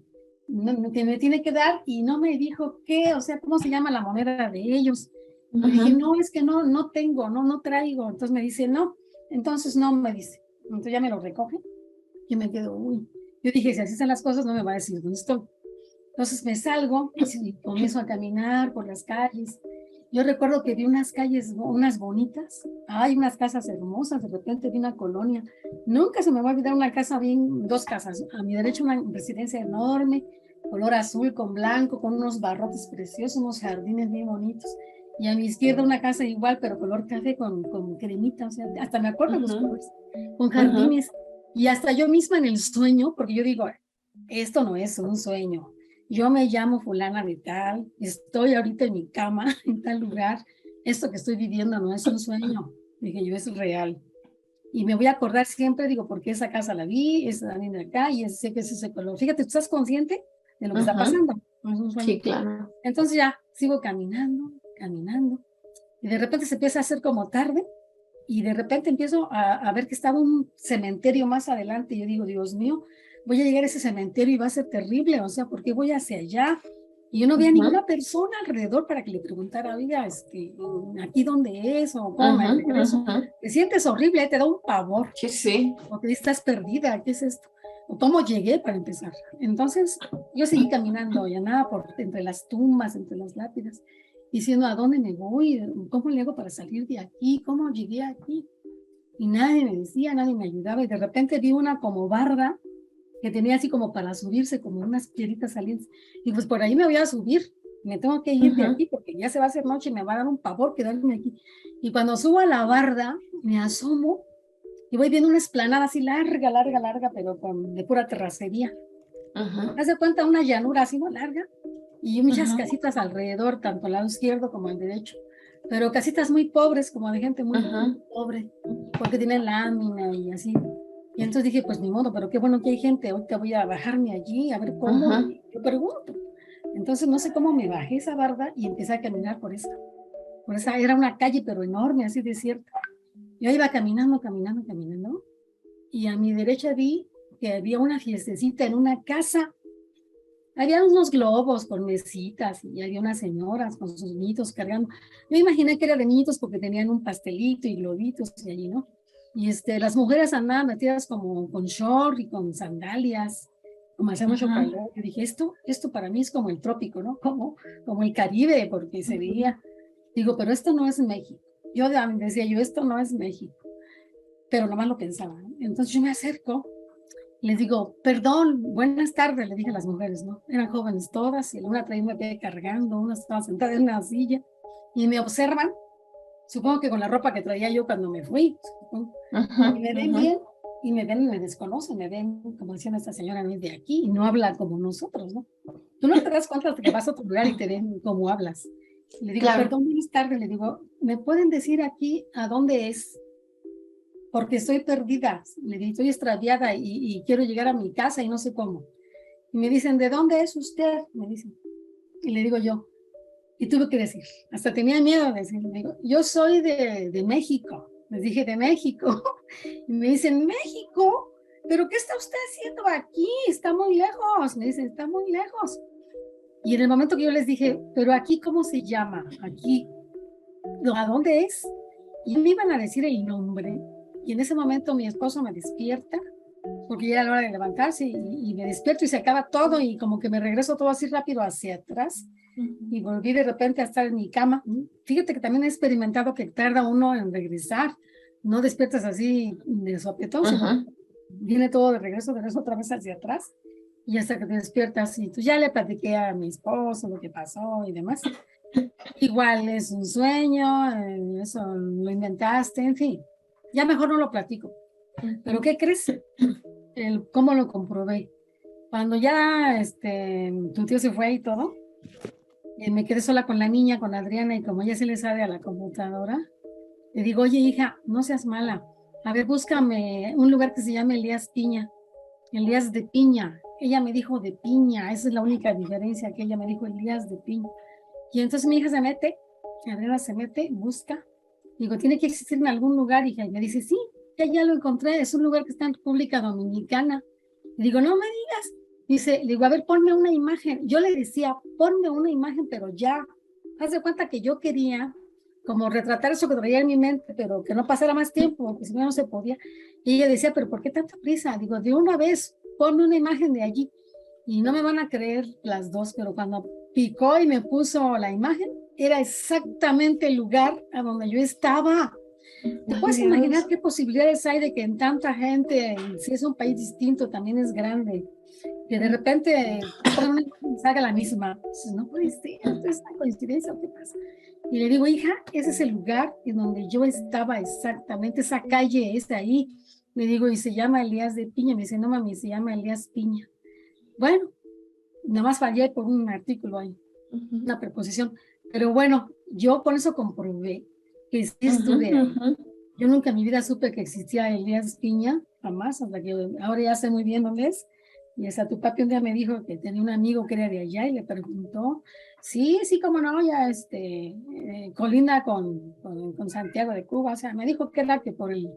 No, me tiene que dar, y no me dijo qué, o sea, cómo se llama la moneda de ellos. Le dije, no, es que no tengo, no traigo. Entonces me dice, no, entonces no, me dice. Entonces ya me lo recoge. Yo me quedo, yo dije, si así están las cosas, no me va a decir dónde estoy. Entonces me salgo y comienzo a caminar por las calles. Yo recuerdo que vi unas calles, unas bonitas, hay unas casas hermosas, de repente vi una colonia. Nunca se me va a olvidar una casa, 2 casas. A mi derecha una residencia enorme, color azul con blanco, con unos barrotes preciosos, unos jardines bien bonitos. Y a mi izquierda una casa igual, pero color café con cremita, o sea, hasta me acuerdo los colores, con jardines. Y hasta yo misma en el sueño, porque yo digo, esto no es un sueño. Yo me llamo fulana de tal, estoy ahorita en mi cama, en tal lugar. Esto que estoy viviendo no es un sueño. Dije yo, es real. Y me voy a acordar siempre, digo, porque esa casa la vi, esa también de acá, y sé que es ese color. Fíjate, ¿tú estás consciente de lo que está pasando? No es un sueño. Sí, claro. Entonces ya sigo caminando, y de repente se empieza a hacer como tarde, y de repente empiezo a ver que estaba un cementerio más adelante, y yo digo, Dios mío, voy a llegar a ese cementerio y va a ser terrible, o sea, ¿por qué voy hacia allá? Y yo no veía ninguna persona alrededor para que le preguntara, oiga, ¿aquí dónde es? O ¿cómo me regreso? Te sientes horrible, te da un pavor. Sí, sí. Porque estás perdida, ¿qué es esto? O ¿cómo llegué para empezar? Entonces, yo seguí caminando y andaba entre las tumbas, entre las lápidas, diciendo, ¿a dónde me voy? ¿Cómo le hago para salir de aquí? ¿Cómo llegué aquí? Y nadie me decía, nadie me ayudaba, y de repente vi una como barda que tenía así como para subirse, como unas piedritas salientes. Y pues por ahí me voy a subir, me tengo que ir de aquí porque ya se va a hacer noche y me va a dar un pavor quedarme aquí. Y cuando subo a la barda, me asomo y voy viendo una explanada así larga, pero de pura terracería. Haz de cuenta una llanura así, ¿no? Larga, y muchas casitas alrededor, tanto al lado izquierdo como al derecho. Pero casitas muy pobres, como de gente muy pobre, porque tienen lámina y así. Y entonces dije, pues ni modo, pero qué bueno que hay gente, ahorita voy a bajarme allí, a ver cómo, yo pregunto. Entonces no sé cómo me bajé esa barda y empecé a caminar por esa, era una calle pero enorme, así desierta. Yo iba caminando, y a mi derecha vi que había una fiestecita en una casa. Había unos globos con mesitas y había unas señoras con sus niñitos cargando. Yo imaginé que era de niñitos porque tenían un pastelito y globitos y allí, ¿no? Y las mujeres andaban metidas como con short y con sandalias, como hacía mucho calor. Yo dije, esto para mí es como el trópico, ¿no? Como el Caribe, porque se veía. Digo, pero esto no es México. Yo decía yo, esto no es México. Pero nomás lo pensaba, ¿no? Entonces yo me acerco, les digo, perdón, buenas tardes, le dije a las mujeres, ¿no? Eran jóvenes todas, y una traía un bebé cargando, una estaba sentada en una silla, y me observan, supongo que con la ropa que traía yo cuando me fui, y me ven bien, y me ven, me desconocen, me ven, como decían, esta señora no es de aquí, y no habla como nosotros, ¿no? Tú no te das cuenta hasta que vas a otro lugar y te ven cómo hablas. Le digo, perdón, buenas tardes, le digo, ¿me pueden decir aquí a dónde es? Porque estoy perdida, le digo, estoy extraviada y quiero llegar a mi casa y no sé cómo. Y me dicen, ¿de dónde es usted? Me dicen. Y le digo yo, y tuve que decir, hasta tenía miedo de decir, le digo, yo soy de México. Les dije, de México. Y me dicen, ¿México? ¿Pero qué está usted haciendo aquí? Está muy lejos. Me dicen, está muy lejos. Y en el momento que yo les dije, ¿pero aquí cómo se llama? Aquí, ¿a dónde es? Y me iban a decir el nombre. Y en ese momento mi esposo me despierta, porque ya era la hora de levantarse, y me despierto y se acaba todo, y como que me regreso todo así rápido hacia atrás, y volví de repente a estar en mi cama. Fíjate que también he experimentado que tarda uno en regresar, no despiertas así de sopetón, viene todo de regreso otra vez hacia atrás, y hasta que te despiertas, y tú ya le platiqué a mi esposo lo que pasó y demás. Igual es un sueño, eso lo inventaste, en fin. Ya mejor no lo platico. ¿Pero qué crees? ¿Cómo lo comprobé? Cuando ya tu tío se fue y todo, me quedé sola con la niña, con Adriana, y como ella se le sabe a la computadora, le digo, oye, hija, no seas mala. A ver, búscame un lugar que se llame Elías Piña. Elías de Piña. Ella me dijo de Piña. Esa es la única diferencia, que ella me dijo Elías de Piña. Y entonces mi hija se mete, Adriana se mete, busca. Digo, tiene que existir en algún lugar, hija. Y me dice, sí, ya lo encontré, es un lugar que está en República Dominicana. Y digo, no me digas. Dice, digo, a ver, ponme una imagen. Yo le decía, ponme una imagen, pero ya. Haz de cuenta que yo quería como retratar eso que traía en mi mente, pero que no pasara más tiempo, porque si no, no se podía. Y ella decía, pero ¿por qué tanta prisa? Digo, de una vez, ponme una imagen de allí. Y no me van a creer las dos, pero cuando picó y me puso la imagen, era exactamente el lugar a donde yo estaba. ¿Te Ay, puedes Dios. imaginar qué posibilidades hay de que en tanta gente, si es un país distinto, también es grande, que de repente te pongan una imagen y salga la misma? Dices, no puede ser, ¿esto es una coincidencia o qué pasa? Y le digo, hija, ese es el lugar en donde yo estaba exactamente, esa calle es de ahí. Le digo, y se llama Elías de Piña. Me dice, no mami, se llama Elías Piña. Bueno, nada más fallé por un artículo ahí, Ujú. una preposición. Pero bueno, yo con eso comprobé que sí estuve ahí. Ujú. Yo nunca en mi vida supe que existía Elías Piña, jamás, hasta que ahora ya sé muy bien dónde es. Y hasta tu papi un día me dijo que tenía un amigo que era de allá y le preguntó, sí, sí, cómo no, ya colinda con Santiago de Cuba. O sea, me dijo que era que por el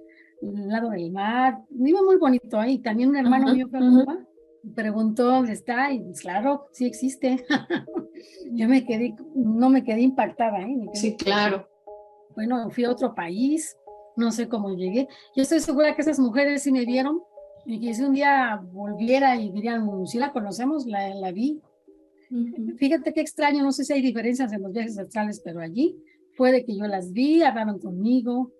lado del mar, vive muy bonito ahí. También un hermano mío fue a Ujú. Cuba, y preguntó dónde está y pues, claro, sí existe. Yo no me quedé impactada, ¿eh? Me quedé Sí, claro. bueno, fui a otro país, no sé cómo llegué. Yo estoy segura que esas mujeres sí me vieron y que si un día volviera y dirían, si la conocemos, la vi. Ujú. Fíjate qué extraño, no sé si hay diferencias en los viajes astrales, pero allí puede que yo las vi, hablaron conmigo,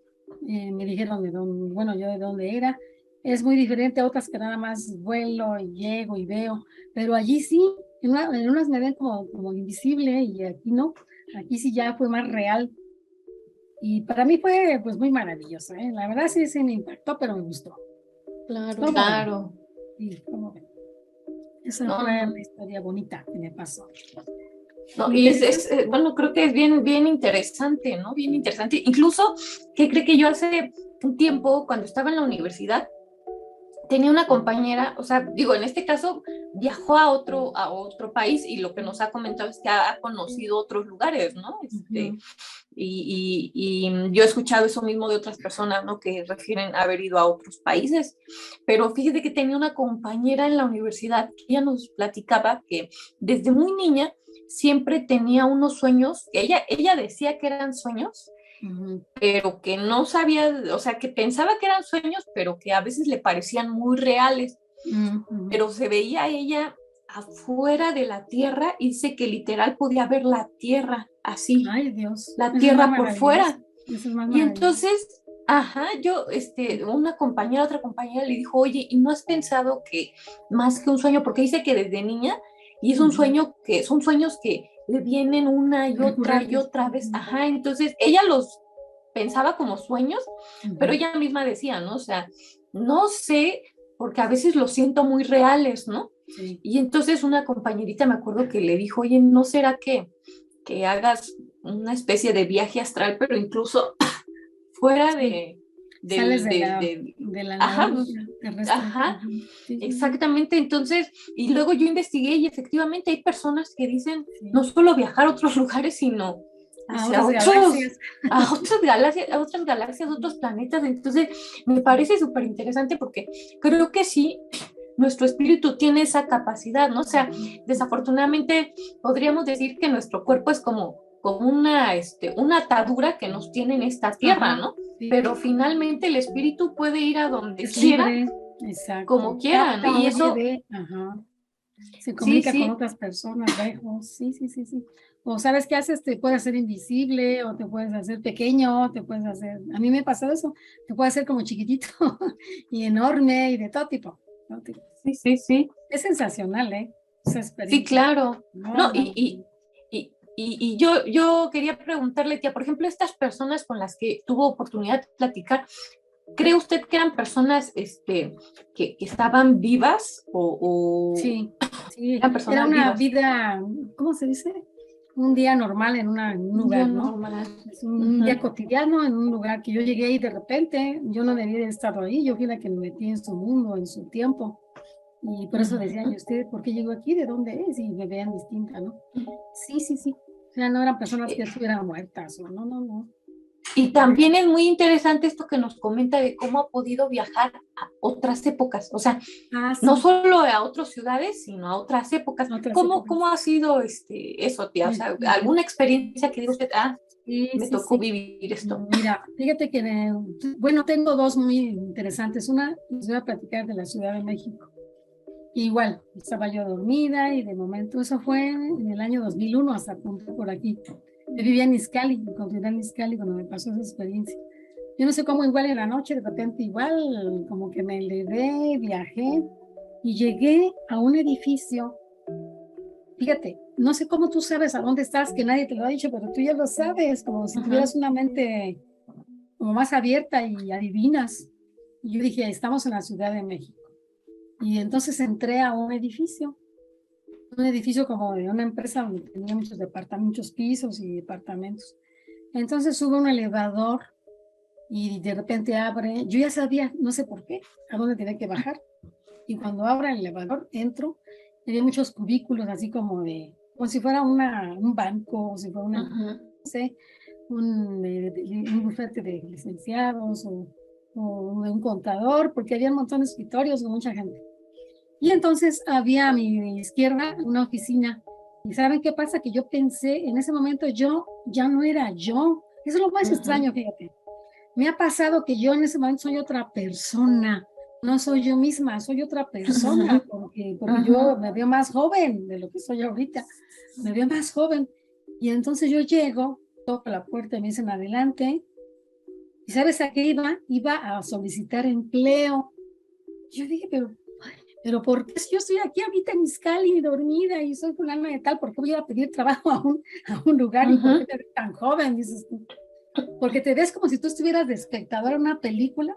me dijeron de dónde, bueno, yo de dónde era. Es muy diferente a otras que nada más vuelo y llego y veo, pero allí sí, en unas me ven como invisible y aquí no, aquí sí ya fue más real. Y para mí fue pues muy maravilloso, ¿eh? La verdad sí, sí me impactó, pero me gustó. Claro, ¿Cómo ven? claro. Sí, ¿cómo ven? Esa No, fue no, una historia bonita que me pasó. no, y Y bueno, creo que es bien, bien interesante, ¿no? Bien interesante. Incluso, ¿qué cree que yo hace un tiempo, cuando estaba en la universidad, tenía una compañera, o sea, digo, en este caso viajó a otro país y lo que nos ha comentado es que ha conocido otros lugares, ¿no? ujú, Y yo he escuchado eso mismo de otras personas, ¿no? Que refieren haber ido a otros países. Pero fíjate que tenía una compañera en la universidad que ella nos platicaba que desde muy niña siempre tenía unos sueños, que ella decía que eran sueños, ujú, pero que no sabía, o sea, que pensaba que eran sueños, pero que a veces le parecían muy reales, ujú. pero se veía ella afuera de la tierra y dice que literal podía ver la tierra así, Ay, Dios, la eso es más tierra por maravilloso. fuera. Eso es más Y maravilloso. entonces, ajá, yo, una compañera, otra compañera le dijo, oye, ¿y no has pensado que más que un sueño, porque dice que desde niña, y es un Ujú. sueño que, son sueños que le vienen una y Recurrentes. otra vez, Ujú, ajá, entonces ella los pensaba como sueños, pero ujú. ella misma decía, ¿no? O sea, no sé, porque a veces los siento muy reales, ¿no? Sí. Y entonces una compañerita me acuerdo que le dijo, oye, ¿no será que hagas una especie de viaje astral, pero incluso fuera Sí. Sales de la ajá, lógica terrestre. ajá, Ujú. Sí, sí, sí. exactamente. Entonces, y luego yo investigué y efectivamente hay personas que dicen Sí. no solo viajar a otros lugares, sino A hacia otras otros, galaxias. otras galaxias, otros planetas. Entonces, me parece súper interesante porque creo que sí, nuestro espíritu tiene esa capacidad, ¿no? O sea, desafortunadamente podríamos decir que nuestro cuerpo es como una atadura que nos tiene en esta tierra, Ajá. ¿no? Sí. Pero finalmente el espíritu puede ir a donde Es quiera, libre. como Exacto. quiera, ¿no? Capta, Y oye, eso, ve. Ajá. Se sí, comunica con sí, otras personas lejos. Sí, sí, sí, sí. O sabes qué haces, te puedes hacer invisible o te puedes hacer pequeño, te puedes hacer, a mí me pasó eso, te puedes hacer como chiquitito y enorme y de todo tipo. Todo tipo. sí, sí, sí, Es sensacional, ¿eh? Esa sí, experiencia. claro. No, No, no, no. y yo quería preguntarle, tía, por ejemplo, estas personas con las que tuvo oportunidad de platicar, ¿cree usted que eran personas que estaban vivas Sí, sí, eran era personas una vivas? vida, ¿cómo se dice? Un día normal en un Un día lugar, ¿no? normal. Es un día Ujú, cotidiano en un lugar que yo llegué y de repente yo no debía de estar ahí, yo fui la que me metí en su mundo, en su tiempo. Y por eso decían, ¿y ujú. usted por qué llegó aquí? ¿De dónde es? Y me veían distinta, ¿no? Sí, sí, sí. O sea, no eran personas que estuvieran muertas o no, no, no. Y también es muy interesante esto que nos comenta de cómo ha podido viajar a otras épocas, o sea, Ah, no sí, solo a otras ciudades, sino a otras épocas. otras ¿Cómo épocas. ha sido eso, tía? O sea, Ujú. alguna experiencia que diga usted, Sí, me sí, tocó sí. vivir esto. Mira, fíjate que, bueno, tengo dos muy interesantes. Una, les voy a platicar de la Ciudad de México. Igual, estaba yo dormida y de momento, eso fue en el año 2001, hasta apunté por aquí. Yo vivía en Izcali, en Cotitlán, Izcali, cuando me pasó esa experiencia. Yo no sé cómo igual en la noche, de repente igual, como que me elevé, viajé y llegué a un edificio. Fíjate, no sé cómo tú sabes a dónde estás, que nadie te lo ha dicho, pero tú ya lo sabes, como si tuvieras una mente como más abierta y adivinas. Y yo dije, estamos en la Ciudad de México. Y entonces entré a un edificio como de una empresa donde tenía muchos departamentos, muchos pisos y departamentos. Entonces sube un elevador y de repente abre, yo ya sabía, no sé por qué, a dónde tenía que bajar. Y cuando abre el elevador, entro, y había muchos cubículos así como si fuera un banco, o si fuera no sé, un bufete de licenciados o un contador, porque había un montón de escritorios con mucha gente. Y entonces había a mi izquierda una oficina. ¿Y saben qué pasa? Que yo pensé, en ese momento yo ya no era yo. Eso es lo más extraño, fíjate. Me ha pasado que yo en ese momento soy otra persona. No soy yo misma, soy otra persona, porque yo me veo más joven de lo que soy ahorita. Me veo más joven. Y entonces yo llego, toco la puerta y me dicen adelante. ¿Y sabes a qué iba? Iba a solicitar empleo. Yo dije, pero ¿por qué si yo estoy aquí ahorita en Izcalli dormida y soy fulana de tal? ¿Por qué voy a pedir trabajo a un lugar y por qué te ves tan joven? Dices tú. Porque te ves como si tú estuvieras de espectador en una película,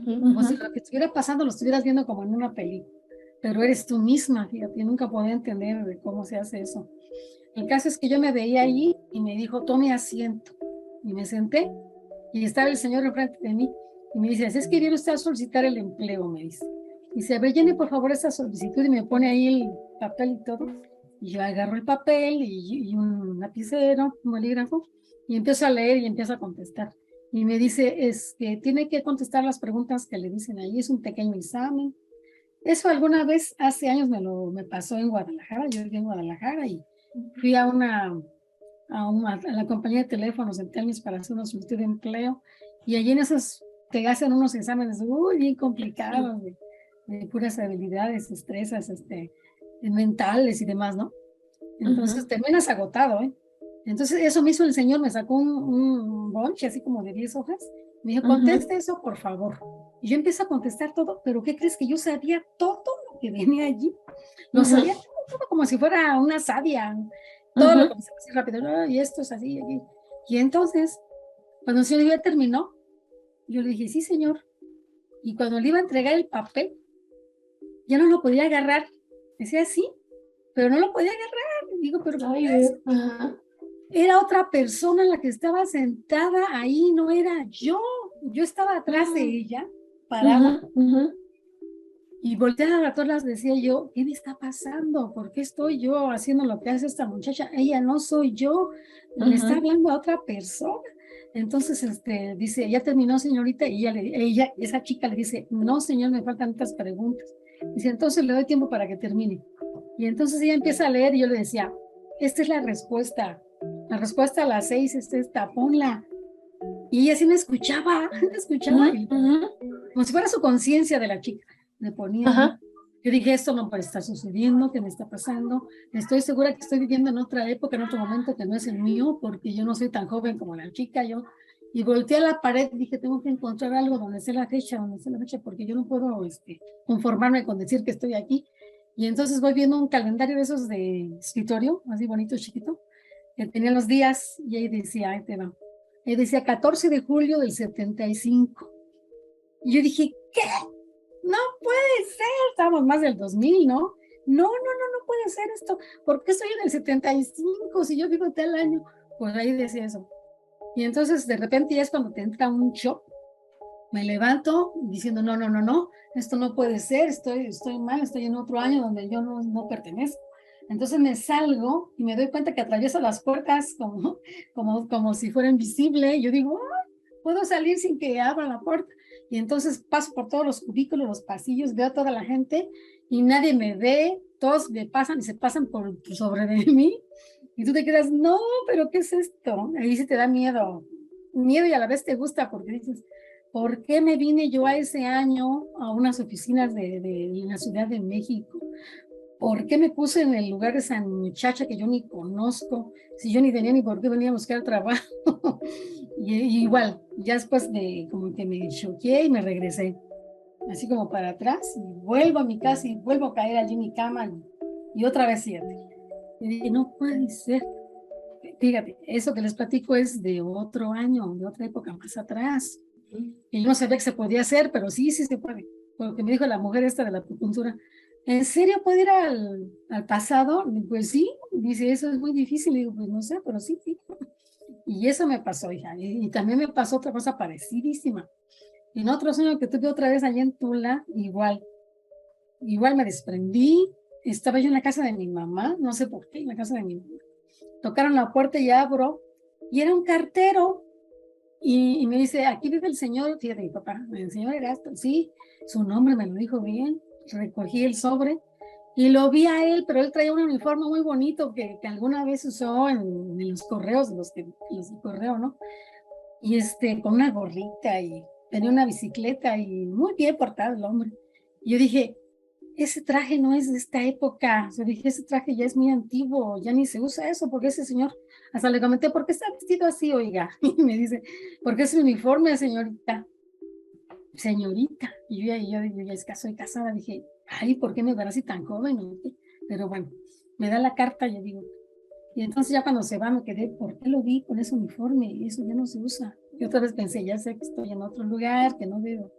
como si lo que estuviera pasando lo estuvieras viendo como en una película. Pero eres tú misma, fíjate, nunca podía entender de cómo se hace eso. El caso es que yo me veía allí y me dijo, tome asiento. Y me senté y estaba el señor enfrente de mí y me dice, ¿es que viene usted a solicitar el empleo? Me dice. Y dice, a ver, llene por favor esa solicitud y me pone ahí el papel y todo. Y yo agarro el papel y un lapicero, un bolígrafo y empiezo a leer y empiezo a contestar. Y me dice, es que tiene que contestar las preguntas que le dicen ahí, es un pequeño examen. Eso alguna vez, hace años me pasó en Guadalajara, yo viví en Guadalajara y fui a la compañía de teléfonos en Telmex para hacer una solicitud de empleo y allí en esos te hacen unos exámenes bien complicados de puras habilidades, destrezas, mentales y demás, ¿no? Entonces terminas agotado, ¿eh? Entonces eso me hizo el señor, me sacó un bonche así como de 10 hojas, me dijo, conteste eso por favor. Y yo empiezo a contestar todo, pero ¿qué crees? Que yo sabía todo lo que venía allí, lo sabía todo como si fuera una sabia, todo lo contestaba así rápido, y esto es así, y entonces, cuando el señor ya terminó, yo le dije, sí señor, y cuando le iba a entregar el papel, ya no lo podía agarrar, decía sí, pero no lo podía agarrar, digo, pero era otra persona la que estaba sentada ahí, no era yo estaba atrás de ella, parada, y volteada a todas las decía yo, ¿qué me está pasando? ¿Por qué estoy yo haciendo lo que hace esta muchacha? Ella no soy yo, le está hablando a otra persona. Entonces, dice, ya terminó señorita, y esa chica le dice, no señor, me faltan otras preguntas. Dice, entonces le doy tiempo para que termine. Y entonces ella empieza a leer y yo le decía, esta es la respuesta a las 6 es esta, ponla. Y ella sí me escuchaba, como si fuera su conciencia de la chica. Me ponía, yo dije, esto no puede estar sucediendo, ¿qué me está pasando? Estoy segura que estoy viviendo en otra época, en otro momento que no es el mío, porque yo no soy tan joven como la chica, y volteé a la pared y dije, tengo que encontrar algo donde sea la fecha, porque yo no puedo conformarme con decir que estoy aquí. Y entonces voy viendo un calendario de esos de escritorio, así bonito, chiquito, que tenía los días, y ahí decía, ahí te va. Ahí decía 14 de julio del 75. Y yo dije, ¿qué? No puede ser, estamos más del 2000, ¿no? No puede ser esto. ¿Por qué estoy en el 75 si yo vivo tal año? Pues ahí decía eso. Y entonces de repente ya es cuando te entra un shock. Me levanto diciendo, no, esto no puede ser, estoy mal, estoy en otro año donde yo no pertenezco. Entonces me salgo y me doy cuenta que atravieso las puertas como si fuera invisible. Yo digo, puedo salir sin que abra la puerta. Y entonces paso por todos los cubículos, los pasillos, veo a toda la gente y nadie me ve, todos me pasan y se pasan por sobre de mí. Y tú te quedas, no, pero ¿qué es esto? Ahí sí te da miedo y a la vez te gusta porque dices, ¿por qué me vine yo a ese año a unas oficinas de la Ciudad de México? ¿Por qué me puse en el lugar de esa muchacha que yo ni conozco? Si yo ni tenía ni por qué venía a buscar trabajo. y igual, Ya después como que me choqué y me regresé, así como para atrás, y vuelvo a mi casa y vuelvo a caer allí en mi cama y otra vez 7. Y dije, no puede ser. Fíjate, eso que les platico es de otro año, de otra época más atrás. Y yo no sabía que se podía hacer, pero sí se puede. Porque me dijo la mujer esta de la acupuntura, ¿en serio puede ir al pasado? Pues sí, dice, eso es muy difícil. Y digo, pues no sé, pero sí. Y eso me pasó, hija. Y también me pasó otra cosa parecidísima. En otro sueño que tuve otra vez allá en Tula, igual me desprendí. Estaba yo en la casa de mi mamá, no sé por qué, en la casa de mi mamá. Tocaron la puerta y abro, y era un cartero. Y me dice, aquí vive el señor, fíjate, mi papá, el señor Erasto, sí, su nombre me lo dijo bien. Recogí el sobre y lo vi a él, pero él traía un uniforme muy bonito que alguna vez usó en los correos, los de correo, ¿no? Y con una gorrita y tenía una bicicleta y muy bien portado el hombre. Y yo dije, ese traje no es de esta época. O sea, dije, ese traje ya es muy antiguo, ya ni se usa eso, porque ese señor, hasta le comenté, ¿por qué está vestido así, oiga? Y me dice, porque es uniforme, señorita. Señorita. Y yo ya soy casada, dije, ay, ¿por qué me verá así tan joven? Pero bueno, me da la carta y yo digo, y entonces ya cuando se va me quedé, ¿por qué lo vi con ese uniforme? Eso ya no se usa. Y otra vez pensé, ya sé que estoy en otro lugar, que no veo.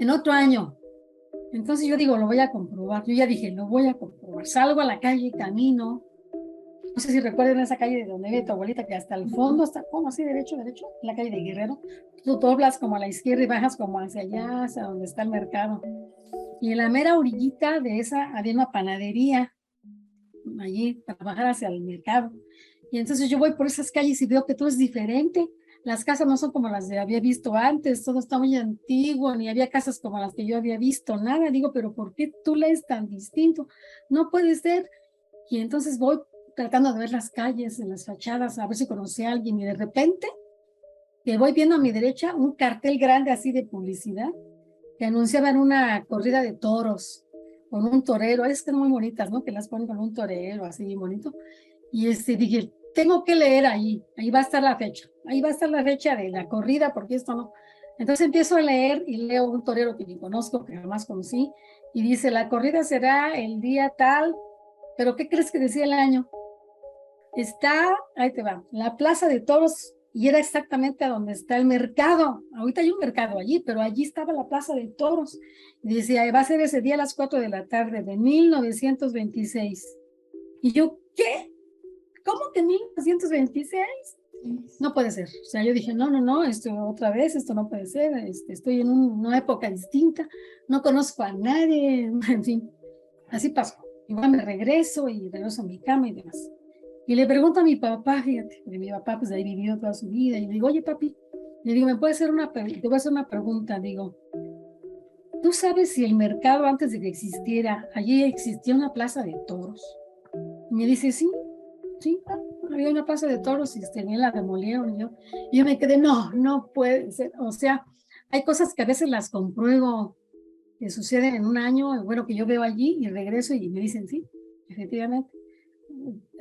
En otro año. Entonces yo digo, lo voy a comprobar. Yo ya dije, lo voy a comprobar. Salgo a la calle, camino. No sé si recuerdan esa calle de donde vive tu abuelita, que hasta el fondo está como así, derecho, la calle de Guerrero. Tú doblas como a la izquierda y bajas como hacia allá, hacia donde está el mercado. Y en la mera orillita de esa había una panadería, allí para bajar hacia el mercado. Y entonces yo voy por esas calles y veo que todo es diferente. Las casas no son como las que había visto antes, todo está muy antiguo, ni había casas como las que yo había visto, nada. Digo, pero ¿por qué Tula es tan distinto? No puede ser. Y entonces voy tratando de ver las calles, en las fachadas, a ver si conocí a alguien, y de repente que voy viendo a mi derecha un cartel grande así de publicidad que anunciaban una corrida de toros con un torero. Es que son muy bonitas, ¿no? Que las ponen con un torero así bien bonito. Y dije, tengo que leer ahí va a estar la fecha, ahí va a estar la fecha de la corrida, porque esto no. Entonces empiezo a leer y leo un torero que ni conozco, que jamás conocí, y dice, la corrida será el día tal, pero ¿qué crees que decía el año? Está, ahí te va, la Plaza de Toros, y era exactamente a donde está el mercado. Ahorita hay un mercado allí, pero allí estaba la Plaza de Toros. Y decía, va a ser ese día a las 4 de la tarde de 1926. Y yo, ¿qué? ¿Cómo que 1926? No puede ser. O sea, yo dije, no, esto otra vez, esto no puede ser, estoy en una época distinta, no conozco a nadie, en fin, así pasó. Igual me regreso a mi cama y demás. Y le pregunto a mi papá, fíjate, porque mi papá pues ahí vivió toda su vida, y le digo, oye papi, le digo, te voy a hacer una pregunta, digo, ¿tú sabes si el mercado antes de que existiera, allí existía una plaza de toros? Y me dice, sí, había una plaza de toros y la demolieron. Y yo me quedé, no puede ser. O sea, hay cosas que a veces las compruebo que suceden en un año, bueno, que yo veo allí y regreso y me dicen, sí, efectivamente.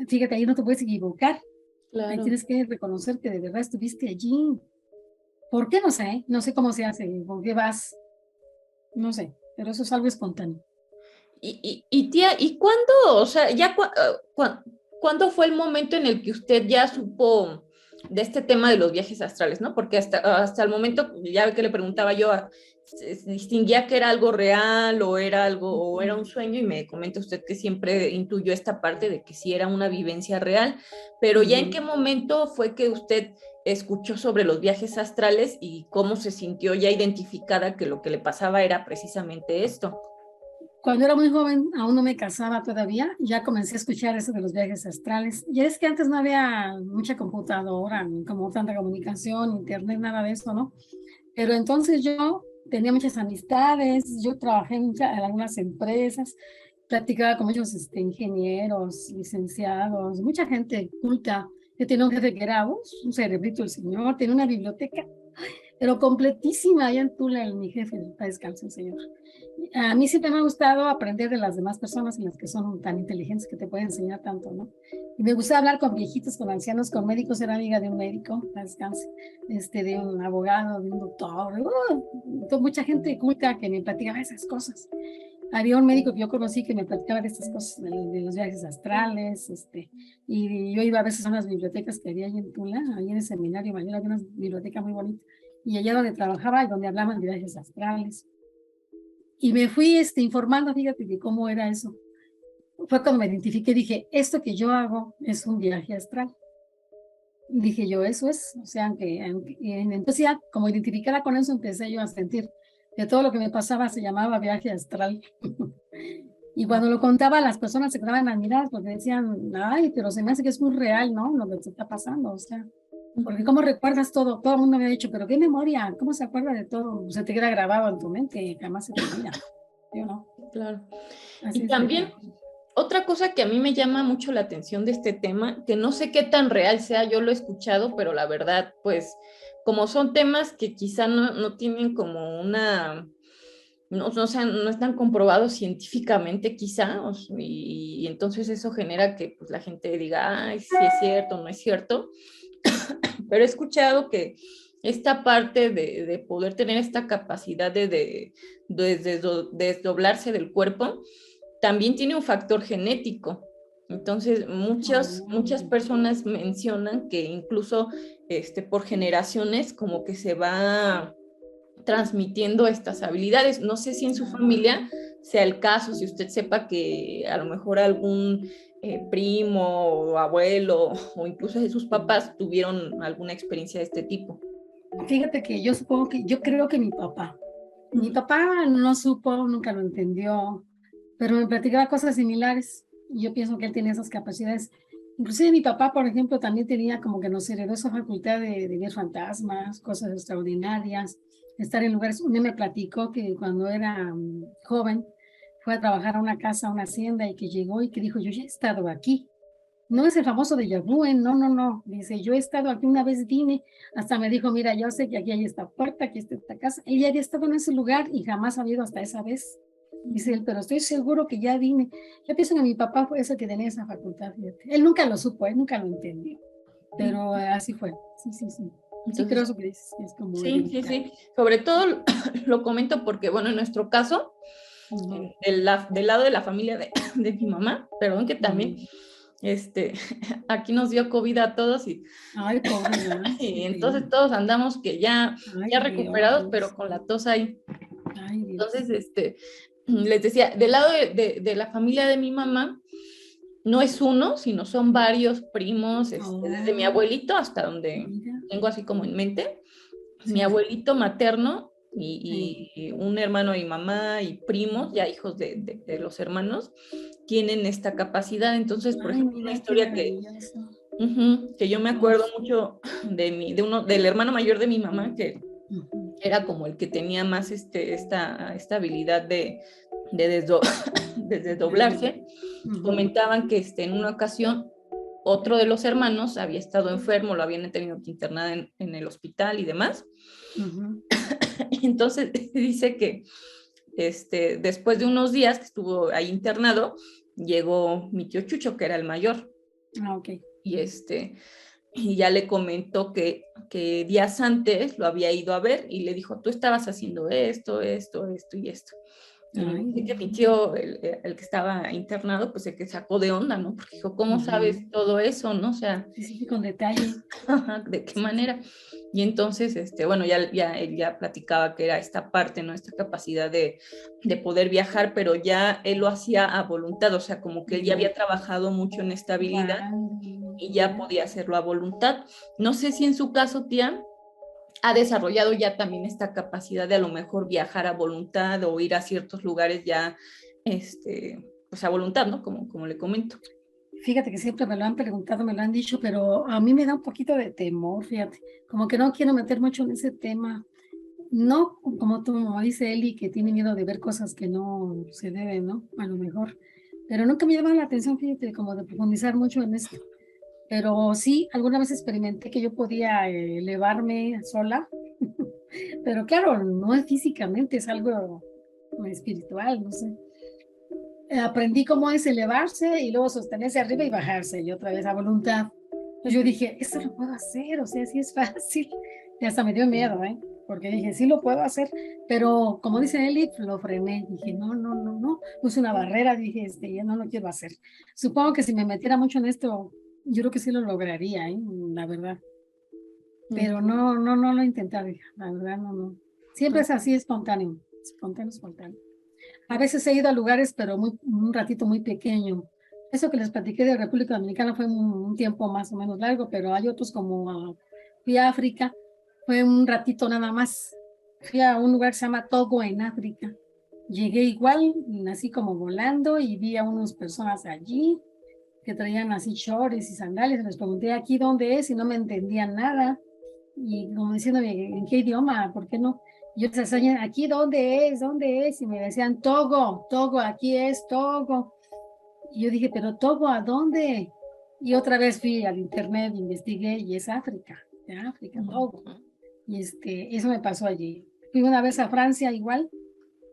Fíjate, ahí no te puedes equivocar. Claro. Ahí tienes que reconocer que de verdad estuviste allí. ¿Por qué? No sé, no sé cómo se hace, por qué vas, no sé, pero eso es algo espontáneo. Y tía, ¿y cuándo, o sea, ya cuándo fue el momento en el que usted ya supo de este tema de los viajes astrales, ¿no? Porque hasta el momento, ya que le preguntaba yo, distinguía que era algo real o era un sueño, y me comenta usted que siempre intuyó esta parte de que sí era una vivencia real, pero ya en qué momento fue que usted escuchó sobre los viajes astrales y cómo se sintió ya identificada que lo que le pasaba era precisamente esto. Cuando era muy joven, aún no me casaba todavía, ya comencé a escuchar eso de los viajes astrales. Y es que antes no había mucha computadora, ni como tanta comunicación, internet, nada de eso, ¿no? Pero entonces yo tenía muchas amistades, yo trabajé en algunas empresas, platicaba con muchos ingenieros, licenciados, mucha gente culta. Yo tenía un jefe que era un cerebrito el señor, tenía una biblioteca pero completísima allá en Tula, mi jefe, está descanso el señor. A mí siempre me ha gustado aprender de las demás personas en las que son tan inteligentes que te pueden enseñar tanto, ¿no? Y me gusta hablar con viejitos, con ancianos, con médicos. Era amiga de un médico, está descanso, de un abogado, de un doctor, mucha gente culta que me platicaba esas cosas. Había un médico que yo conocí que me platicaba de estas cosas, de los viajes astrales, y yo iba a veces a unas bibliotecas que había ahí en Tula, ahí en el seminario mayor, había una biblioteca muy bonita, y allá donde trabajaba y donde hablaban de viajes astrales. Y me fui informando, fíjate, de cómo era eso. Fue cuando me identifiqué, dije, esto que yo hago es un viaje astral. Dije yo, eso es, o sea, entonces ya, como identificada con eso, empecé yo a sentir que todo lo que me pasaba se llamaba viaje astral. Y cuando lo contaba, las personas se quedaban admiradas porque decían, ay, pero se me hace que es muy real, ¿no? Lo que se está pasando, o sea, porque ¿cómo recuerdas todo? Todo el mundo me ha dicho, pero qué memoria, ¿cómo se acuerda de todo? Se te queda grabado en tu mente, jamás se te olvida. Yo no. Claro. Así Y también, otra cosa que a mí me llama mucho la atención de este tema, que no sé qué tan real sea, yo lo he escuchado, pero la verdad, pues, como son temas que quizá no tienen como una, no están comprobados científicamente quizá, y entonces eso genera que pues, la gente diga, ay, sí es cierto, no es cierto, pero he escuchado que esta parte de poder tener esta capacidad de desdoblarse del cuerpo, también tiene un factor genético. Entonces, muchas personas mencionan que incluso por generaciones como que se va transmitiendo estas habilidades. No sé si en su familia sea el caso, si usted sepa que a lo mejor algún primo o abuelo o incluso de sus papás tuvieron alguna experiencia de este tipo. Fíjate que yo creo que mi papá no supo, nunca lo entendió, pero me platicaba cosas similares. Y yo pienso que él tenía esas capacidades. Inclusive mi papá, por ejemplo, también tenía como que nos heredó esa facultad de ver fantasmas, cosas extraordinarias, estar en lugares. Uno me platicó que cuando era joven fue a trabajar a una casa, a una hacienda, y que llegó y que dijo, yo ya he estado aquí. No es el famoso déjà vu, no. Dice, yo he estado aquí una vez, vine, hasta me dijo, mira, yo sé que aquí hay esta puerta, aquí está esta casa. Él ya había estado en ese lugar y jamás ha ido hasta esa vez. Dice él, pero estoy seguro que ya vine. Yo pienso que mi papá fue ese que tenía esa facultad, fíjate. Él nunca lo supo, él nunca lo entendió, pero así fue. Sí. Entonces, sí, creo eso que dices, es como sí. Sobre todo lo comento porque, bueno, en nuestro caso, del lado de la familia de mi mamá, perdón, que también, aquí nos dio COVID a todos y, ay, pobre, y entonces todos andamos que ya recuperados, Dios. pero con la tos ahí. Ay, Dios. Entonces, les decía, del lado de la familia de mi mamá, no es uno, sino son varios primos, desde mi abuelito hasta donde tengo así como en mente, mi abuelito materno y un hermano de mi mamá y primos, ya hijos de los hermanos, tienen esta capacidad. Entonces, por ejemplo, una historia que yo me acuerdo mucho del hermano mayor de mi mamá, que era como el que tenía más esta habilidad de desdoblarse. Comentaban que en una ocasión otro de los hermanos había estado enfermo, lo habían tenido que internar en el hospital y demás. Y entonces dice que después de unos días que estuvo ahí internado, llegó mi tío Chucho, que era el mayor. Okay. Y ya le comentó que días antes lo había ido a ver y le dijo, tú estabas haciendo esto y esto. Y que mi tío, el que estaba internado, pues el que sacó de onda, ¿no? Porque dijo, ¿cómo sabes todo eso, no? O sea, sí, con detalle. ¿De qué manera? Y entonces, bueno, él ya platicaba que era esta parte, ¿no? Esta capacidad de poder viajar, pero ya él lo hacía a voluntad, o sea, como que él ya había trabajado mucho en esta habilidad y ya podía hacerlo a voluntad. No sé si en su caso, tía, ha desarrollado ya también esta capacidad de a lo mejor viajar a voluntad o ir a ciertos lugares ya, pues a voluntad, ¿no? Como le comento. Fíjate que siempre me lo han preguntado, me lo han dicho, pero a mí me da un poquito de temor, fíjate, como que no quiero meter mucho en ese tema. No como tú, como dice Eli, que tiene miedo de ver cosas que no se deben, ¿no? A lo mejor. Pero nunca me llama la atención, fíjate, como de profundizar mucho en esto. Pero sí, alguna vez experimenté que yo podía elevarme sola Pero claro, no es físicamente, es algo espiritual, no sé. Aprendí cómo es elevarse y luego sostenerse arriba y bajarse, y otra vez a voluntad. Entonces yo dije, esto lo puedo hacer, o sea, sí es fácil. Y hasta me dio miedo, ¿eh? Porque dije, sí lo puedo hacer, pero como dice Eli, lo frené. Dije, no, no, no, no. Puse una barrera, dije, ya no lo quiero hacer. Supongo que si me metiera mucho en esto, yo creo que sí lo lograría, ¿eh? La verdad. Pero no, no, no lo intenté, dije, la verdad, no, no. Siempre es así, espontáneo, espontáneo, espontáneo. A veces he ido a lugares, pero un ratito muy pequeño. Eso que les platiqué de República Dominicana fue un tiempo más o menos largo, pero hay otros como fui a África, fue un ratito nada más. Fui a un lugar que se llama Togo en África. Llegué igual, así como volando, y vi a unas personas allí que traían así shorts y sandalias. Les pregunté aquí dónde es y no me entendían nada. Y como diciéndome, ¿en qué idioma? ¿Por qué no? Yo les decía, ¿aquí dónde es? ¿Dónde es? Y me decían, Togo, Togo, aquí es Togo. Y yo dije, ¿pero Togo a dónde? Y otra vez fui al internet, investigué y es África, de África, Togo. Y eso me pasó allí. Fui una vez a Francia igual,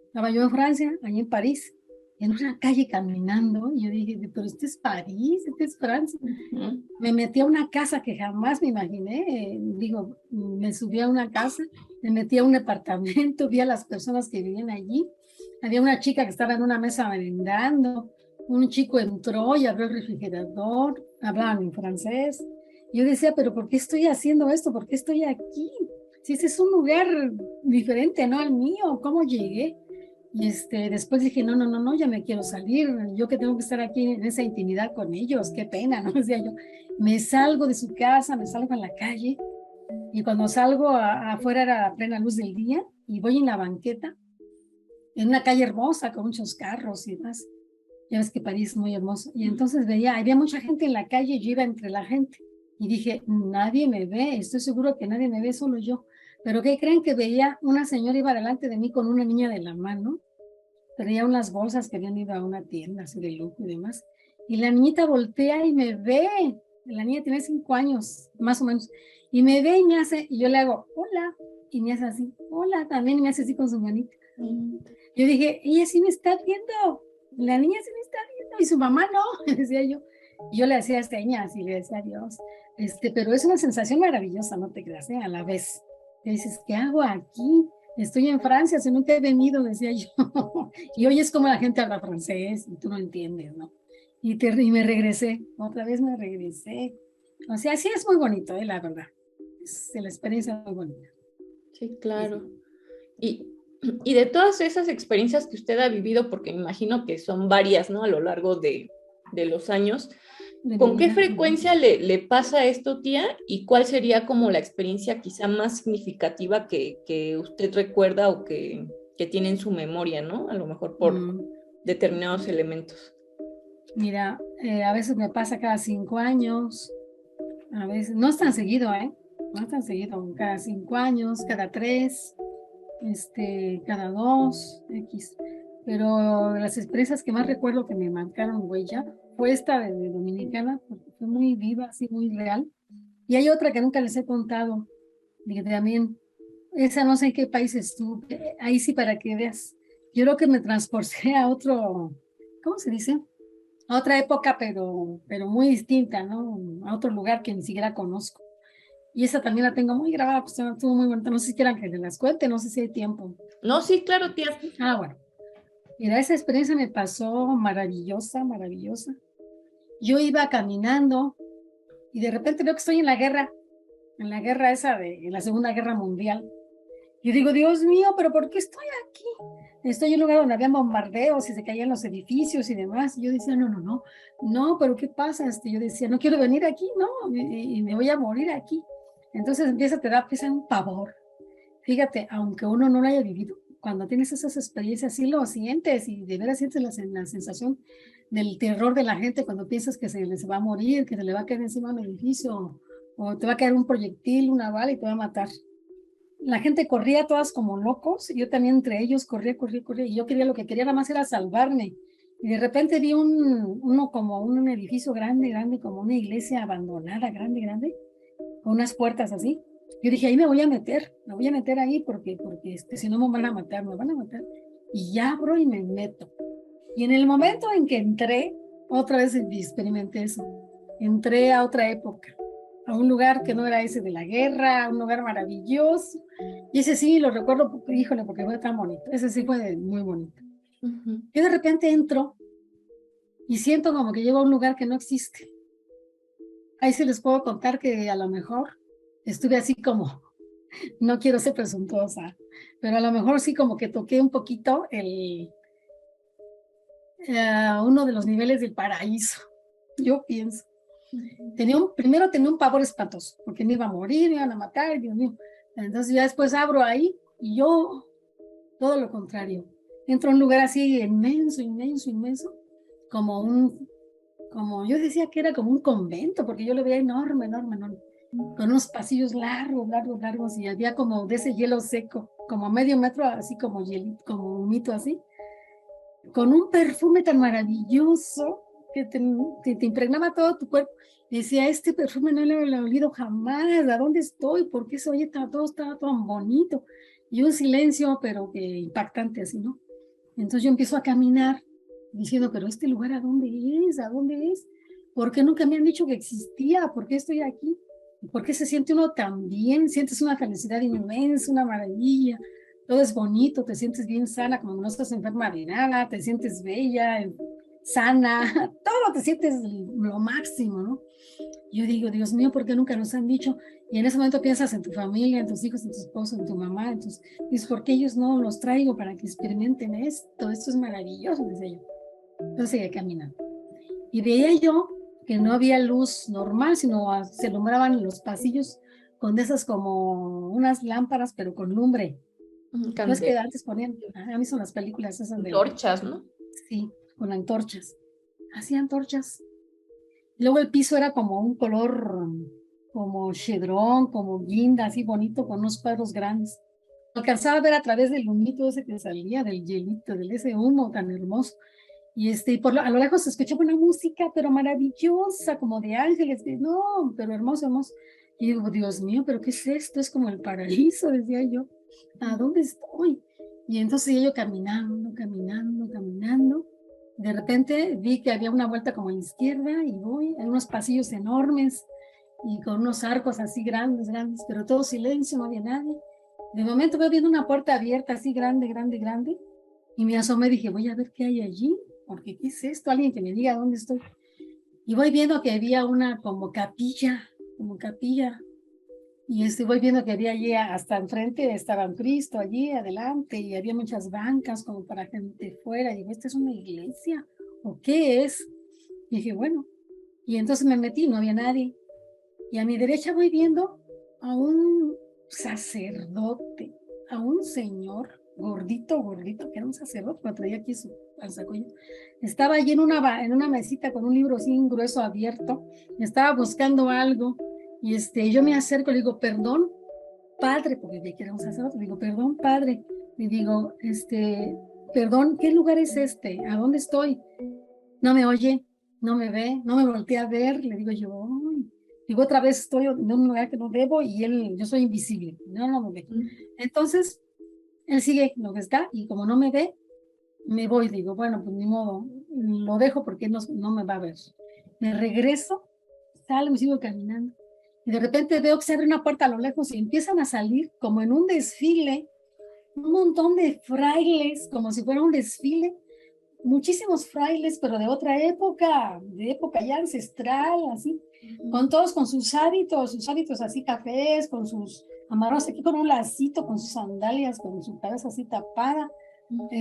estaba yo en Francia, allí en París, en una calle caminando, y yo dije, pero este es París, este es Francia. Me metí a una casa que jamás me imaginé, me subí a una casa, me metí a un departamento, vi a las personas que vivían allí, había una chica que estaba en una mesa merendando, un chico entró y abrió el refrigerador, hablaban en francés. Yo decía, pero ¿por qué estoy haciendo esto? ¿Por qué estoy aquí? Si este es un lugar diferente, ¿no? Al mío, ¿cómo llegué? Y después dije, no, no, no, no, ya me quiero salir, yo que tengo que estar aquí en esa intimidad con ellos, qué pena, ¿no? Decía yo, me salgo de su casa, me salgo a la calle, y cuando salgo afuera era a plena luz del día, y voy en la banqueta, en una calle hermosa, con muchos carros y demás, ya ves que París es muy hermoso, y entonces había mucha gente en la calle, yo iba entre la gente, y dije, nadie me ve, estoy seguro que nadie me ve, solo yo. Pero ¿qué creen? Que veía una señora iba delante de mí con una niña de la mano, traía unas bolsas que habían ido a una tienda así de lujo y demás, y la niñita voltea y me ve, la niña tiene 5 años, más o menos, y me ve y me hace, y yo le hago, hola, y me hace así, hola, también, y me hace así con su manita. Yo dije, ella sí me está viendo, la niña sí me está viendo, y su mamá no, decía yo. Yo le hacía señas y le decía adiós, pero es una sensación maravillosa, no te creas, a la vez. Te dices, ¿qué hago aquí? Estoy en Francia, si nunca he venido, decía yo. Y hoy es como la gente habla francés y tú no entiendes, ¿no? Y me regresé, otra vez me regresé. O sea, sí es muy bonito, la verdad. Es la experiencia muy bonita. Sí, claro. Y de todas esas experiencias que usted ha vivido, porque me imagino que son varias, ¿no? A lo largo de los años, ¿con qué frecuencia le pasa esto, tía? ¿Y cuál sería como la experiencia quizá más significativa que usted recuerda o que tiene en su memoria, ¿no? A lo mejor por determinados elementos. Mira, a veces me pasa cada 5 años, a veces, no es tan seguido, no es tan seguido, cada 5 años, cada 3, cada 2, X. Pero las experiencias que más recuerdo que me marcaron huella fue esta de Dominicana, porque fue muy viva, así muy real. Y hay otra que nunca les he contado, que también, esa no sé en qué país estuve, ahí sí para que veas. Yo creo que me transporté a otro, ¿cómo se dice? A otra época, pero muy distinta, ¿no? A otro lugar que ni siquiera conozco. Y esa también la tengo muy grabada, pues estuvo muy bonita. No sé si quieran que las cuente, no sé si hay tiempo. No, sí, claro, tía. Ah, bueno. Mira, esa experiencia me pasó maravillosa, maravillosa. Yo iba caminando y de repente veo que estoy en la guerra esa en la Segunda Guerra Mundial. Y digo, Dios mío, ¿pero por qué estoy aquí? Estoy en un lugar donde había bombardeos y se caían los edificios y demás. Y yo decía, no, no, no, no, pero ¿qué pasa? Yo decía, no quiero venir aquí, no, y me voy a morir aquí. Entonces empieza un pavor. Fíjate, aunque uno no lo haya vivido, cuando tienes esas experiencias, sí lo sientes y de veras sientes la sensación del terror de la gente cuando piensas que se les va a morir, que se le va a caer encima un edificio o te va a caer un proyectil, una bala y te va a matar. La gente corría todas como locos, yo también entre ellos corría, y yo lo que quería nada más era salvarme. Y de repente vi uno como edificio grande, como una iglesia abandonada, grande, con unas puertas así. Yo dije, ahí me voy a meter ahí porque si no me van a matar, me van a matar. Y ya abro y me meto. Y en el momento en que entré, otra vez experimenté eso. Entré a otra época, a un lugar que no era ese de la guerra, a un lugar maravilloso. Y ese sí lo recuerdo, híjole, porque fue tan bonito. Ese sí fue muy bonito. Yo de repente entro y siento como que llego a un lugar que no existe. Ahí sí les puedo contar que a lo mejor estuve así como, no quiero ser presuntuosa, pero a lo mejor sí como que toqué un poquito uno de los niveles del paraíso. Yo pienso. Primero tenía un pavor espantoso, porque me iba a morir, me iban a matar, Dios mío. Entonces ya después abro ahí y yo, todo lo contrario. Entro a un lugar así inmenso, inmenso, inmenso, como yo decía que era como un convento, porque yo lo veía enorme, enorme, enorme, con unos pasillos largos, largos, largos, y había como de ese hielo seco, como medio metro, así como hielito, como humito así, con un perfume tan maravilloso que te impregnaba todo tu cuerpo. Y decía, este perfume no lo he olido jamás, ¿a dónde estoy? ¿Por qué se oye todo, estaba tan bonito? Y un silencio, pero que impactante así, ¿no? Entonces yo empiezo a caminar, diciendo, pero este lugar, ¿a dónde es? ¿A dónde es? ¿Por qué nunca me han dicho que existía? ¿Por qué estoy aquí? ¿Por qué se siente uno tan bien? Sientes una felicidad inmensa, una maravilla, todo es bonito, te sientes bien sana, como no estás enferma de nada, te sientes bella, sana, todo te sientes lo máximo, ¿no? Yo digo, Dios mío, ¿por qué nunca nos han dicho? Y en ese momento piensas en tu familia, en tus hijos, en tu esposo, en tu mamá, entonces dices, ¿por qué ellos no los traigo para que experimenten esto? Esto es maravilloso, decía yo. Entonces seguía caminando. Y veía yo que no había luz normal, sino se alumbraban los pasillos con de esas como unas lámparas, pero con lumbre. No es que antes ponían, a mí son las películas esas de Antorchas, ¿no? Sí, con antorchas. Hacían antorchas. Luego el piso era como un color, como chedrón, como guinda, así bonito, con unos cuadros grandes. Alcanzaba a ver a través del humito ese que salía, del hielito, de ese humo tan hermoso. Y a lo lejos se escuchaba una música, pero maravillosa, como de ángeles, no, pero hermoso, hermoso. Y digo, Dios mío, ¿pero qué es esto? Es como el paraíso, decía yo. ¿A dónde estoy? Y entonces yo caminando, caminando, caminando. De repente vi que había una vuelta como a la izquierda y voy, hay unos pasillos enormes y con unos arcos así grandes, grandes, pero todo silencio, no había nadie. De momento veo viendo una puerta abierta así grande, grande, grande y me asomé y dije, voy a ver qué hay allí, porque ¿qué es esto? Alguien que me diga dónde estoy. Y voy viendo que había una como capilla, y voy viendo que había allí hasta enfrente, estaba un Cristo allí adelante y había muchas bancas como para gente fuera. Y digo, ¿esta es una iglesia? ¿O qué es? Y dije, bueno. Y entonces me metí, no había nadie. Y a mi derecha voy viendo a un sacerdote, a un señor gordito, gordito, que era un sacerdote, pero traía aquí su alzacuello. Estaba allí en una mesita con un libro así grueso abierto. Estaba buscando algo. Y yo me acerco y le digo, perdón, padre, porque vi que era un sacerdote, le digo, perdón, padre, le digo, perdón, ¿qué lugar es este? ¿A dónde estoy? No me oye, no me ve, no me voltea a ver, le digo yo, "Ay". Digo, otra vez estoy en un lugar que no debo y yo soy invisible, no me ve. Entonces, él sigue lo que está y como no me ve, me voy, digo, bueno, pues ni modo, lo dejo porque no me va a ver. Me regreso, salgo y sigo caminando. Y de repente veo que se abre una puerta a lo lejos y empiezan a salir como en un desfile, un montón de frailes, como si fuera un desfile, muchísimos frailes, pero de otra época, de época ya ancestral, así, con todos con sus hábitos así cafés, con sus amarros aquí con un lacito, con sus sandalias, con su cabeza así tapada,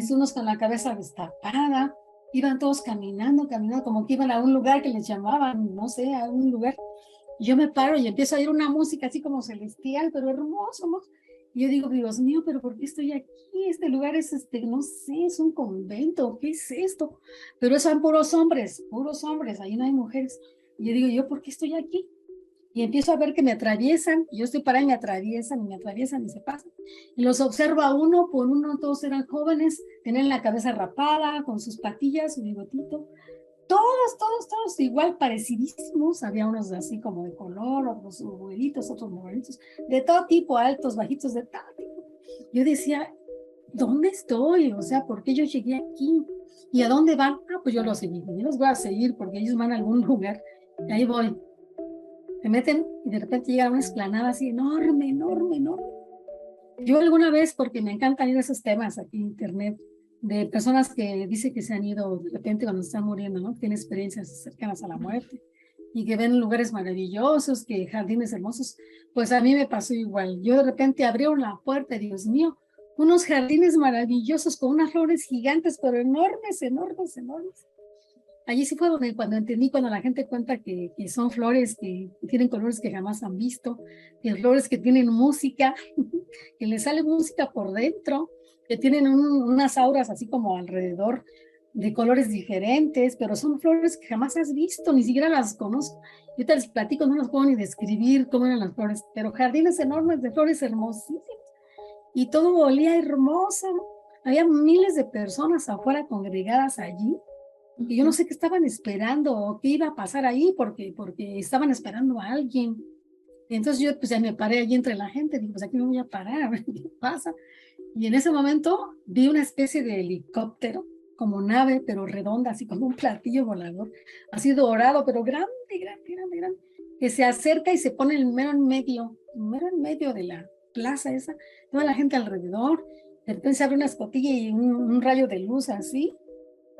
unos con la cabeza destapada, iban todos caminando, como que iban a un lugar que les llamaban, no sé, a un lugar. Yo me paro y empiezo a oír una música así como celestial, pero hermoso, hermoso. Y yo digo, Dios mío, ¿pero por qué estoy aquí? Este lugar es, no sé, es un convento, ¿qué es esto? Pero son puros hombres, ahí no hay mujeres. Y yo digo, ¿yo por qué estoy aquí? Y empiezo a ver que me atraviesan, y yo estoy parada y me atraviesan y se pasan. Y los observo a uno por uno, todos eran jóvenes, tenían la cabeza rapada, con sus patillas, su bigotito. todos igual parecidísimos. Había unos así como de color, otros güeritos, otros morenitos, de todo tipo, altos, bajitos, de todo tipo. Yo decía, ¿dónde estoy? O sea, ¿por qué yo llegué aquí? ¿Y a dónde van? Ah, pues yo los seguí. Yo los voy a seguir porque ellos van a algún lugar. Y ahí voy. Se meten y de repente llega a una explanada así enorme, enorme, enorme. Yo alguna vez, porque me encantan ir a esos temas aquí en internet, de personas que dicen que se han ido de repente cuando están muriendo, ¿no? Tienen experiencias cercanas a la muerte y que ven lugares maravillosos, que jardines hermosos. Pues a mí me pasó igual. Yo de repente abrieron la puerta, Dios mío, unos jardines maravillosos con unas flores gigantes, pero enormes, enormes, enormes. Allí sí fue donde cuando entendí, cuando la gente cuenta que son flores que tienen colores que jamás han visto, que flores que tienen música, que les sale música por dentro, que tienen unas auras así como alrededor de colores diferentes, pero son flores que jamás has visto, ni siquiera las conozco. Yo te les platico, no las puedo ni describir cómo eran las flores, pero jardines enormes de flores hermosísimas. Y todo olía hermoso. Había miles de personas afuera congregadas allí. Y yo no sé qué estaban esperando o qué iba a pasar ahí, porque estaban esperando a alguien. Entonces yo pues ya me paré allí entre la gente, digo, pues aquí me voy a parar, a ver qué pasa. Y en ese momento vi una especie de helicóptero, como nave, pero redonda, así como un platillo volador, así dorado, pero grande, grande, grande, grande, que se acerca y se pone mero en medio de la plaza esa, toda la gente alrededor. De repente se abre una escotilla y un rayo de luz así.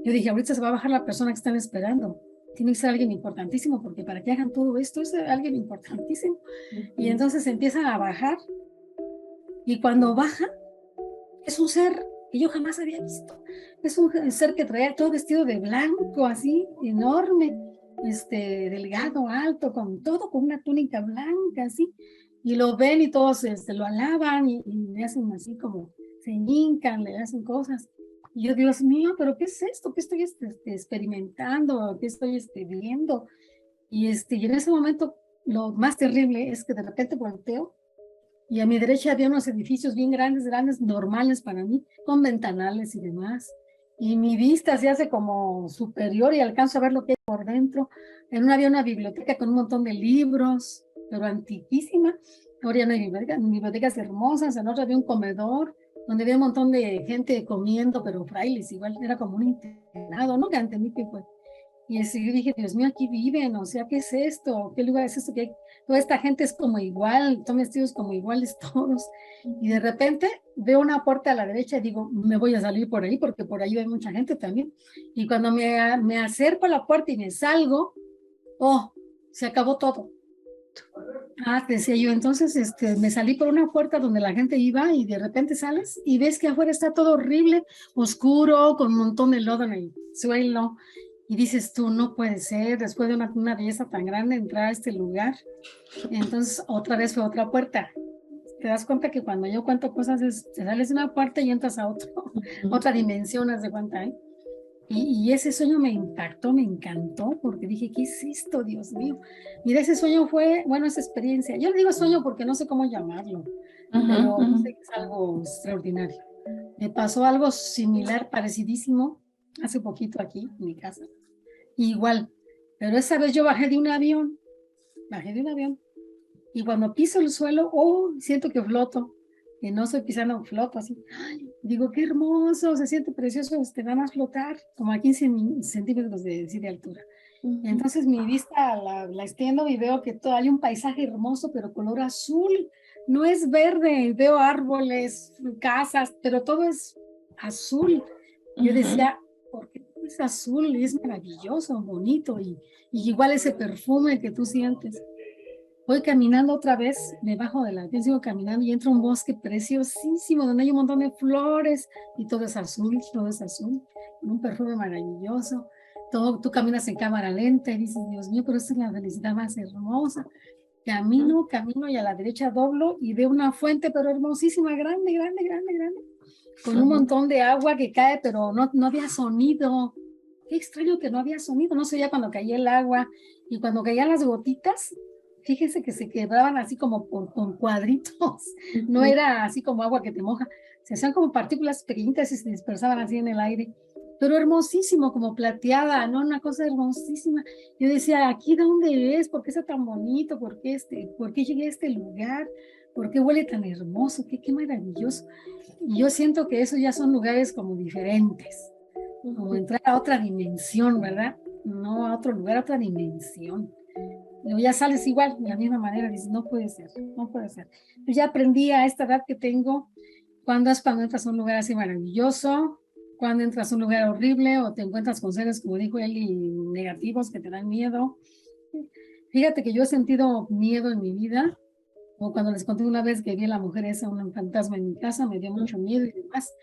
Yo dije, ahorita se va a bajar la persona que están esperando. Tiene que ser alguien importantísimo, porque para que hagan todo esto es alguien importantísimo. Y entonces empieza a bajar. Y cuando baja, es un ser que yo jamás había visto. Es un ser que traía todo vestido de blanco, así, enorme, delgado, alto, con todo, con una túnica blanca, así. Y lo ven y todos lo alaban y le hacen así como, se hincan, le hacen cosas. Y yo, Dios mío, ¿pero qué es esto? ¿Qué estoy experimentando? ¿Qué estoy viendo? Y en ese momento, lo más terrible es que de repente volteo y a mi derecha había unos edificios bien grandes, grandes, normales para mí, con ventanales y demás. Y mi vista se hace como superior y alcanzo a ver lo que hay por dentro. En una había una biblioteca con un montón de libros, pero antiquísima. Ahora ya no hay bibliotecas hermosas. En otra había un comedor donde había un montón de gente comiendo, pero frailes, igual era como un internado, ¿no? Que entendí que fue. Y yo dije, Dios mío, aquí viven, o sea, ¿qué es esto? ¿Qué lugar es esto? Que toda esta gente es como igual, son vestidos como iguales todos. Y de repente veo una puerta a la derecha y digo, me voy a salir por ahí, porque por ahí hay mucha gente también. Y cuando me acerco a la puerta y me salgo, oh, se acabó todo. Ah, decía yo, entonces me salí por una puerta donde la gente iba y de repente sales y ves que afuera está todo horrible, oscuro, con un montón de lodo en el suelo. Y dices tú, no puede ser, después de una belleza tan grande, entrar a este lugar. Entonces, otra vez fue otra puerta. Te das cuenta que cuando yo cuento cosas, te sales de una puerta y entras a otra dimensión, haz de cuenta, ¿eh? Y ese sueño me impactó, me encantó, porque dije, ¿qué es esto, Dios mío? Mira, ese sueño fue, bueno, esa experiencia. Yo le digo sueño porque no sé cómo llamarlo, pero sé que es algo extraordinario. Me pasó algo similar, parecidísimo, hace poquito aquí en mi casa. Igual, pero esa vez yo bajé de un avión, y cuando piso el suelo, oh, siento que floto, que no estoy pisando, floto así. Ay, digo, qué hermoso, se siente precioso, nada más flotar, como a 15 centímetros de altura. Entonces mi vista la extiendo y veo que hay un paisaje hermoso, pero color azul, no es verde, veo árboles, casas, pero todo es azul. Yo decía, ¿por qué es azul? Es maravilloso, bonito, y igual ese perfume que tú sientes. Voy caminando otra vez, me bajo del avión, sigo caminando y entro a un bosque preciosísimo donde hay un montón de flores y todo es azul, con un perfume maravilloso. Tú caminas en cámara lenta y dices, Dios mío, pero esta es la felicidad más hermosa. Camino y a la derecha doblo y veo una fuente, pero hermosísima, grande, grande, grande, grande, con un montón de agua que cae, pero no había sonido. Qué extraño que no había sonido, no se oía cuando caía el agua y cuando caían las gotitas. Fíjense que se quedaban así como con cuadritos, no era así como agua que te moja, se hacían como partículas pequeñitas y se dispersaban así en el aire. pero hermosísimo, como plateada, ¿no? Una cosa hermosísima. Yo decía, ¿aquí dónde es? ¿Por qué está tan bonito? ¿Por qué llegué a este lugar? ¿Por qué huele tan hermoso? Qué maravilloso. Y yo siento que esos ya son lugares como diferentes, como entrar a otra dimensión, ¿verdad? No a otro lugar, a otra dimensión. Luego ya sales igual, de la misma manera, dices, no puede ser, no puede ser. Yo ya aprendí a esta edad que tengo, cuando entras a un lugar así maravilloso, cuando entras a un lugar horrible o te encuentras con seres, como dijo él, y negativos que te dan miedo. Fíjate que yo he sentido miedo en mi vida, o cuando les conté una vez que vi a la mujer esa, un fantasma en mi casa, me dio mucho miedo y demás,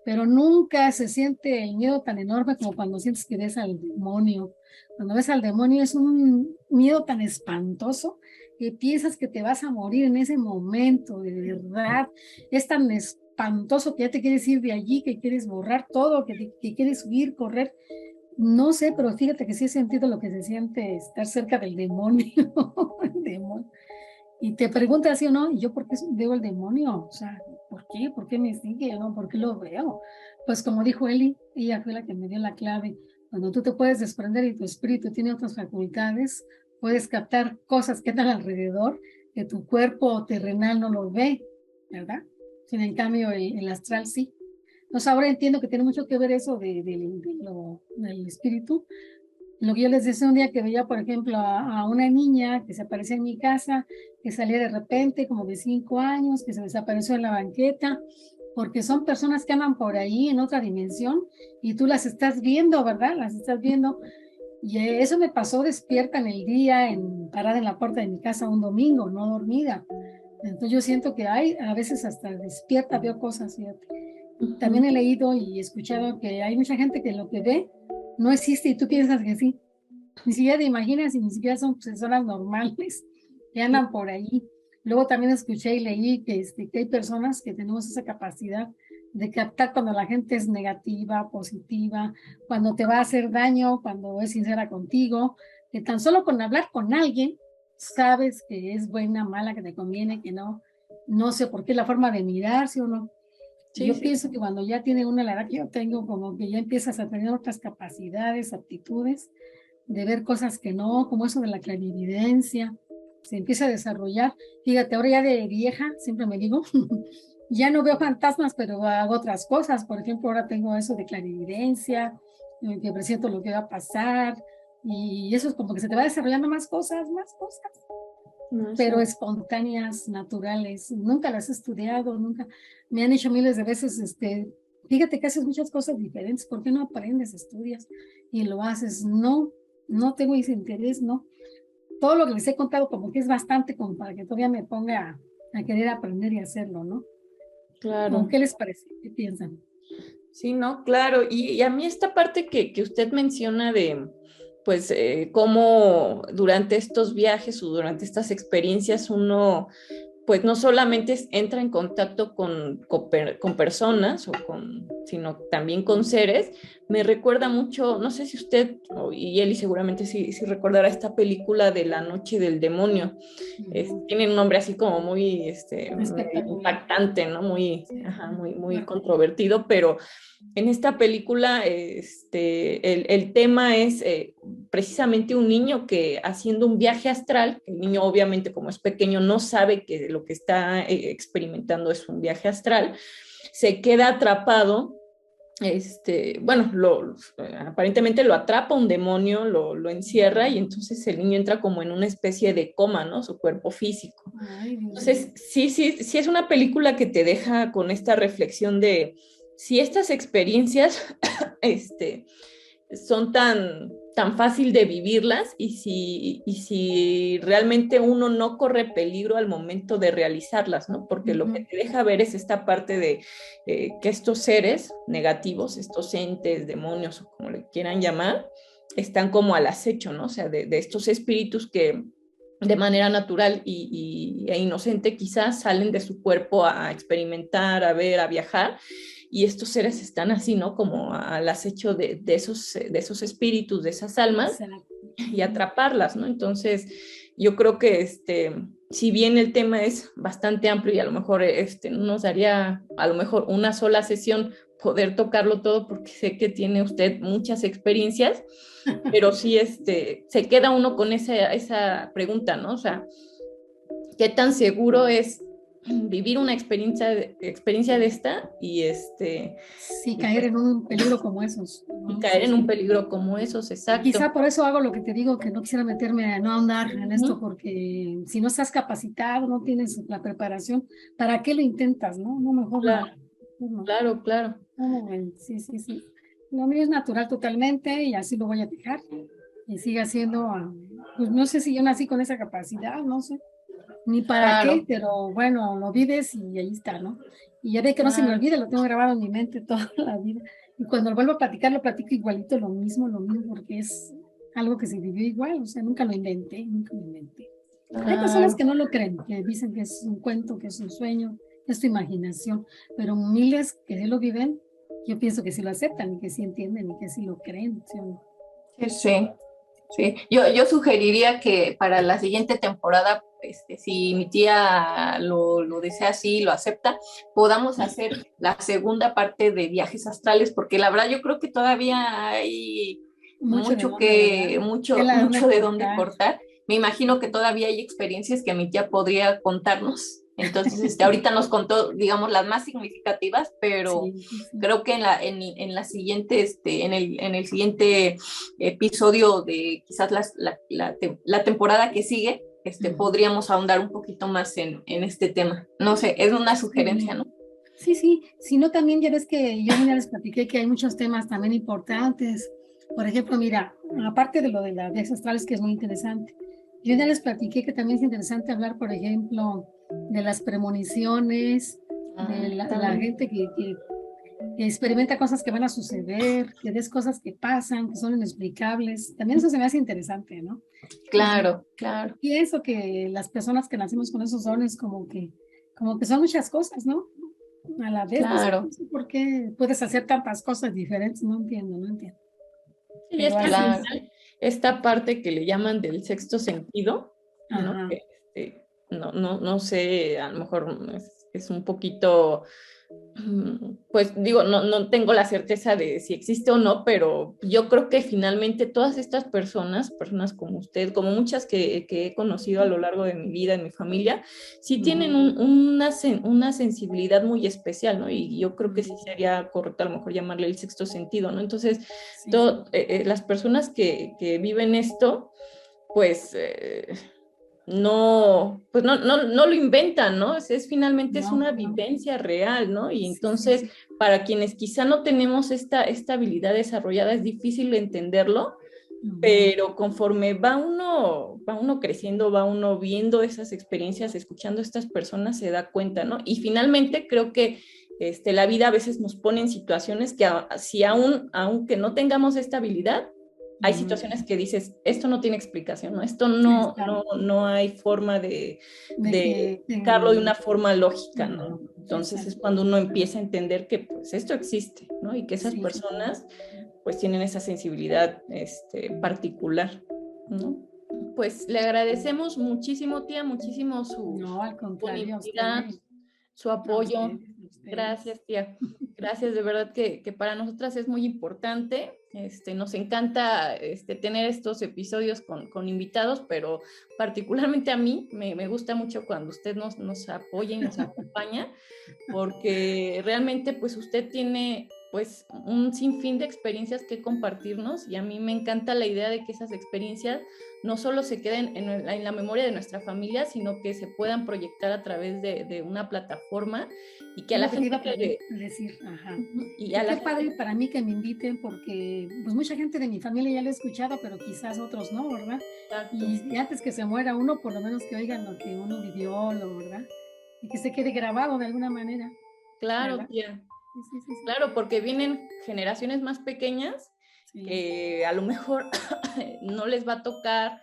pero nunca se siente el miedo tan enorme como cuando sientes que ves al demonio. Cuando ves al demonio es un miedo tan espantoso que piensas que te vas a morir en ese momento, de verdad. Es tan espantoso que ya te quieres ir de allí, que quieres borrar todo, que quieres huir, correr. No sé, pero fíjate que sí he sentido lo que se siente estar cerca del demonio. El demonio. Y te preguntas, ¿sí o no? ¿Y yo por qué veo el demonio? O sea, ¿por qué? ¿Por qué me sigue? ¿No? ¿Por qué lo veo? Pues como dijo Eli, ella fue la que me dio la clave. Cuando tú te puedes desprender y tu espíritu tiene otras facultades, puedes captar cosas que están alrededor, que tu cuerpo terrenal no lo ve, ¿verdad? Sin en cambio el astral sí. Entonces ahora entiendo que tiene mucho que ver eso del espíritu. Lo que yo les decía un día que veía, por ejemplo, a una niña que se aparecía en mi casa, que salía de repente como de 5 años, que se desapareció en la banqueta, porque son personas que andan por ahí en otra dimensión y tú las estás viendo, ¿verdad? Las estás viendo. Y eso me pasó despierta en el día, parada en la puerta de mi casa un domingo, no dormida. Entonces yo siento que a veces hasta despierta veo cosas, fíjate. También he leído y escuchado que hay mucha gente que lo que ve no existe y tú piensas que sí. Ni siquiera te imaginas y ni siquiera son personas normales que andan por ahí. Luego también escuché y leí que hay personas que tenemos esa capacidad de captar cuando la gente es negativa, positiva, cuando te va a hacer daño, cuando es sincera contigo, que tan solo con hablar con alguien sabes que es buena, mala, que te conviene, que no. No sé por qué la forma de mirarse o no. Sí, yo pienso que cuando ya tiene una la edad que yo tengo, como que ya empiezas a tener otras capacidades, aptitudes, de ver cosas que no, como eso de la clarividencia, se empieza a desarrollar. Fíjate, ahora ya de vieja, siempre me digo, ya no veo fantasmas, pero hago otras cosas. Por ejemplo, ahora tengo eso de clarividencia, que presiento lo que va a pasar, y eso es como que se te va desarrollando más cosas, pero espontáneas, naturales. Nunca las he estudiado, nunca. Me han dicho miles de veces, fíjate que haces muchas cosas diferentes, ¿por qué no aprendes, estudias y lo haces? No, no tengo ese interés, no. Todo lo que les he contado como que es bastante como para que todavía me ponga a querer aprender y hacerlo, ¿no? Claro. ¿Qué les parece? ¿Qué piensan? Sí, no, claro. Y a mí esta parte que usted menciona de, pues, cómo durante estos viajes o durante estas experiencias uno, pues, no solamente entra en contacto con personas, sino también con seres, me recuerda mucho, no sé si usted, y Eli seguramente sí recordará esta película de La Noche del Demonio. Tiene un nombre así como muy impactante, ¿no? Muy controvertido, pero en esta película el tema es precisamente un niño que haciendo un viaje astral, el niño obviamente como es pequeño no sabe que lo que está experimentando es un viaje astral, se queda atrapado. Aparentemente lo atrapa un demonio, lo encierra y entonces el niño entra como en una especie de coma, ¿no? Su cuerpo físico. Entonces, sí es una película que te deja con esta reflexión de si estas experiencias son tan fácil de vivirlas y si realmente uno no corre peligro al momento de realizarlas, ¿no? Porque lo que te deja ver es esta parte de que estos seres negativos, estos entes, demonios o como le quieran llamar, están como al acecho, ¿no? O sea, de estos espíritus que de manera natural e inocente quizás salen de su cuerpo a experimentar, a ver, a viajar, y estos seres están así, ¿no? Como al acecho de esos espíritus, de esas almas, y atraparlas, ¿no? Entonces, yo creo que si bien el tema es bastante amplio y a lo mejor nos daría a lo mejor una sola sesión poder tocarlo todo porque sé que tiene usted muchas experiencias, pero sí se queda uno con esa pregunta, ¿no? O sea, ¿qué tan seguro es vivir una experiencia de esta Sí, caer en un peligro como esos, y ¿no? caer Sí, en un sí. peligro como esos? Y Exacto. quizá por eso hago lo que te digo, que no quisiera meterme a no ahondar en esto, Ujú. porque si no estás capacitado, no tienes la preparación, ¿para qué lo intentas, no? No, mejor no. Claro, Mejor no. claro, claro. No, bueno, sí, sí, sí. Lo mío es natural totalmente y así lo voy a dejar. Y siga siendo, pues no sé si yo nací con esa capacidad, no sé, ni para qué, Claro, pero bueno, lo vives y ahí está, ¿no? Y ya ve que no se me claro. olvida, lo tengo grabado en mi mente toda la vida. Y cuando lo vuelvo a platicar, lo platico igualito, lo mismo, porque es algo que se vivió igual, o sea, nunca lo inventé, nunca lo inventé. Hay personas Claro. que no lo creen, que dicen que es un cuento, que es un sueño, que es tu imaginación, pero miles que sí lo viven, yo pienso que sí lo aceptan y que sí entienden y que sí lo creen, ¿sí o no? Sí, sí. Sí, yo sugeriría que para la siguiente temporada, si mi tía lo desea así, lo acepta, podamos hacer la segunda parte de viajes astrales, porque la verdad yo creo que todavía hay Mucho de dónde, ¿verdad? Tela de dónde mucho de dónde cortar. cortar. Me imagino que todavía hay experiencias que mi tía podría contarnos. Entonces, ahorita nos contó, digamos, las más significativas, pero Sí, sí, sí. creo que en la siguiente, en el siguiente episodio de quizás la temporada que sigue, Ujú. podríamos ahondar un poquito más en este tema. No sé, es una sugerencia, Sí, ¿no? sí, sí. Si no, también ya ves que yo ya les platiqué que hay muchos temas también importantes. Por ejemplo, mira, aparte de lo de las vías astrales, que es muy interesante, yo ya les platiqué que también es interesante hablar, por ejemplo, de las premoniciones, de Ah, la también. gente que experimenta cosas que van a suceder, que ves cosas que pasan, que son inexplicables. También eso se me hace interesante, ¿no? Y Claro, claro, pienso que las personas que nacemos con esos dones como que son muchas cosas, ¿no? A la vez, claro, no sé por qué puedes hacer tantas cosas diferentes, no entiendo, no entiendo. Sí, es Pero que al así es. claro. final esta parte que le llaman del sexto sentido, ¿no? Ajá. Que, no sé, a lo mejor es un poquito, pues digo, no tengo la certeza de si existe o no, pero yo creo que finalmente todas estas personas como usted, como muchas que he conocido a lo largo de mi vida, en mi familia, sí tienen Ujú, una sensibilidad muy especial, ¿no? Y yo creo que sí ujú. sería correcto a lo mejor llamarle el sexto sentido, ¿no? Entonces, Sí, sí. las personas que viven esto, pues no lo inventan, ¿no? Finalmente es No, una no. vivencia real, ¿no? Y Sí, sí, entonces, sí. para quienes quizá no tenemos esta habilidad desarrollada, es difícil entenderlo, Ujú, pero conforme va uno creciendo, va uno viendo esas experiencias, escuchando a estas personas, se da cuenta, ¿no? Y finalmente creo que la vida a veces nos pone en situaciones que si aunque no tengamos esta habilidad, hay ujú. situaciones que dices, esto no tiene explicación, ¿no? Esto Exacto. no hay forma De de que, explicarlo de una forma lógica, ajá, ¿no? Entonces es exacto. cuando uno empieza a entender que pues esto existe, ¿no? Y que esas Sí, sí. personas pues tienen esa sensibilidad particular, ¿no? Pues le agradecemos muchísimo, tía, muchísimo su No, al contrario, a disponibilidad, ustedes, su a apoyo. ustedes, a ustedes. Gracias, tía. Gracias, de verdad que para nosotras es muy importante. Nos encanta tener estos episodios con invitados, pero particularmente a mí me gusta mucho cuando usted nos apoya y nos acompaña, porque realmente pues usted tiene pues un sinfín de experiencias que compartirnos y a mí me encanta la idea de que esas experiencias no solo se queden en la memoria de nuestra familia, sino que se puedan proyectar a través de una plataforma y que a Es la lo que te iba gente a decir, ajá. y a Y la qué padre gente, para mí que me inviten porque pues mucha gente de mi familia ya lo ha escuchado, pero quizás otros no, ¿verdad? exacto, Y antes que se muera uno, por lo menos que oigan lo que uno vivió, ¿verdad? Y que se quede grabado de alguna manera, claro, ¿verdad? tía. Sí, sí, sí, sí. Claro, porque vienen generaciones más pequeñas Sí, que a lo mejor no les va a tocar,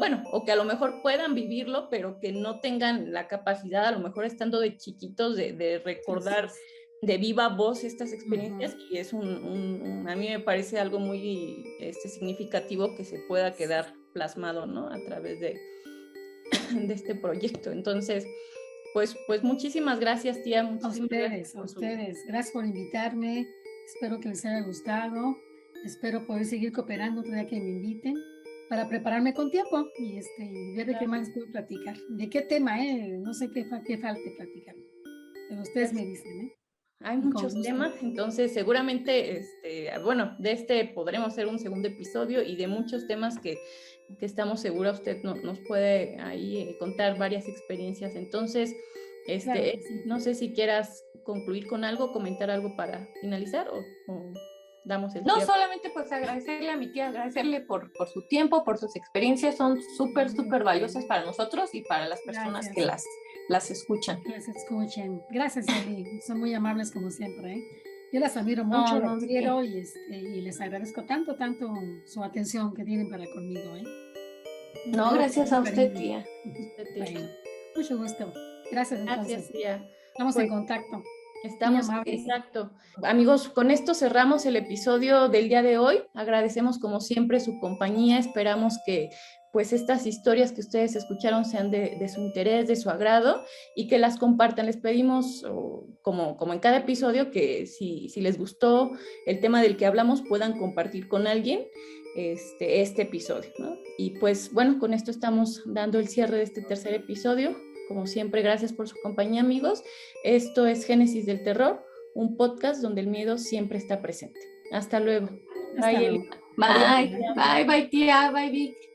bueno, o que a lo mejor puedan vivirlo, pero que no tengan la capacidad, a lo mejor estando de chiquitos, de así recordar es. de viva voz estas Ujú. experiencias y es a mí me parece algo muy significativo que se pueda quedar plasmado, ¿no? A través de este proyecto. Entonces, pues muchísimas gracias, tía. A Muchísimas gracias ustedes. Gracias por invitarme. Espero que les haya gustado. Espero poder seguir cooperando otro día que me inviten para prepararme con tiempo y ver de qué más les puedo platicar. ¿De qué tema? No sé qué falte platicar. Pero ustedes me dicen, Hay muchos temas, entonces seguramente, bueno, de podremos hacer un segundo episodio y de muchos temas que estamos seguros usted nos puede ahí contar varias experiencias. Entonces, Claro que sí. no sé si quieras concluir con algo, comentar algo para finalizar o damos el No, cierre. solamente pues agradecerle a mi tía, agradecerle por su tiempo, por sus experiencias, son súper valiosas para nosotros y para las personas que las escuchan. Que las escuchen. Gracias, Eli. Son muy amables como siempre. Yo las admiro mucho, No, las quiero y les agradezco tanto su atención que tienen para conmigo. No, gracias a usted, tía. Bueno, mucho gusto. Gracias, entonces. Gracias, tía. Estamos Pues, en contacto. Estamos, Muy amable. exacto. Amigos, con esto cerramos el episodio del día de hoy. Agradecemos como siempre su compañía. Esperamos que pues estas historias que ustedes escucharon sean de su interés, de su agrado y que las compartan. Les pedimos, como en cada episodio, que si les gustó el tema del que hablamos, puedan compartir con alguien este episodio, ¿no? Y pues bueno, con esto estamos dando el cierre de este tercer episodio. Como siempre, gracias por su compañía, amigos. Esto es Génesis del Terror, un podcast donde el miedo siempre está presente. Hasta luego. Hasta Bye, luego. Eli. Bye, tía, bye, Vic.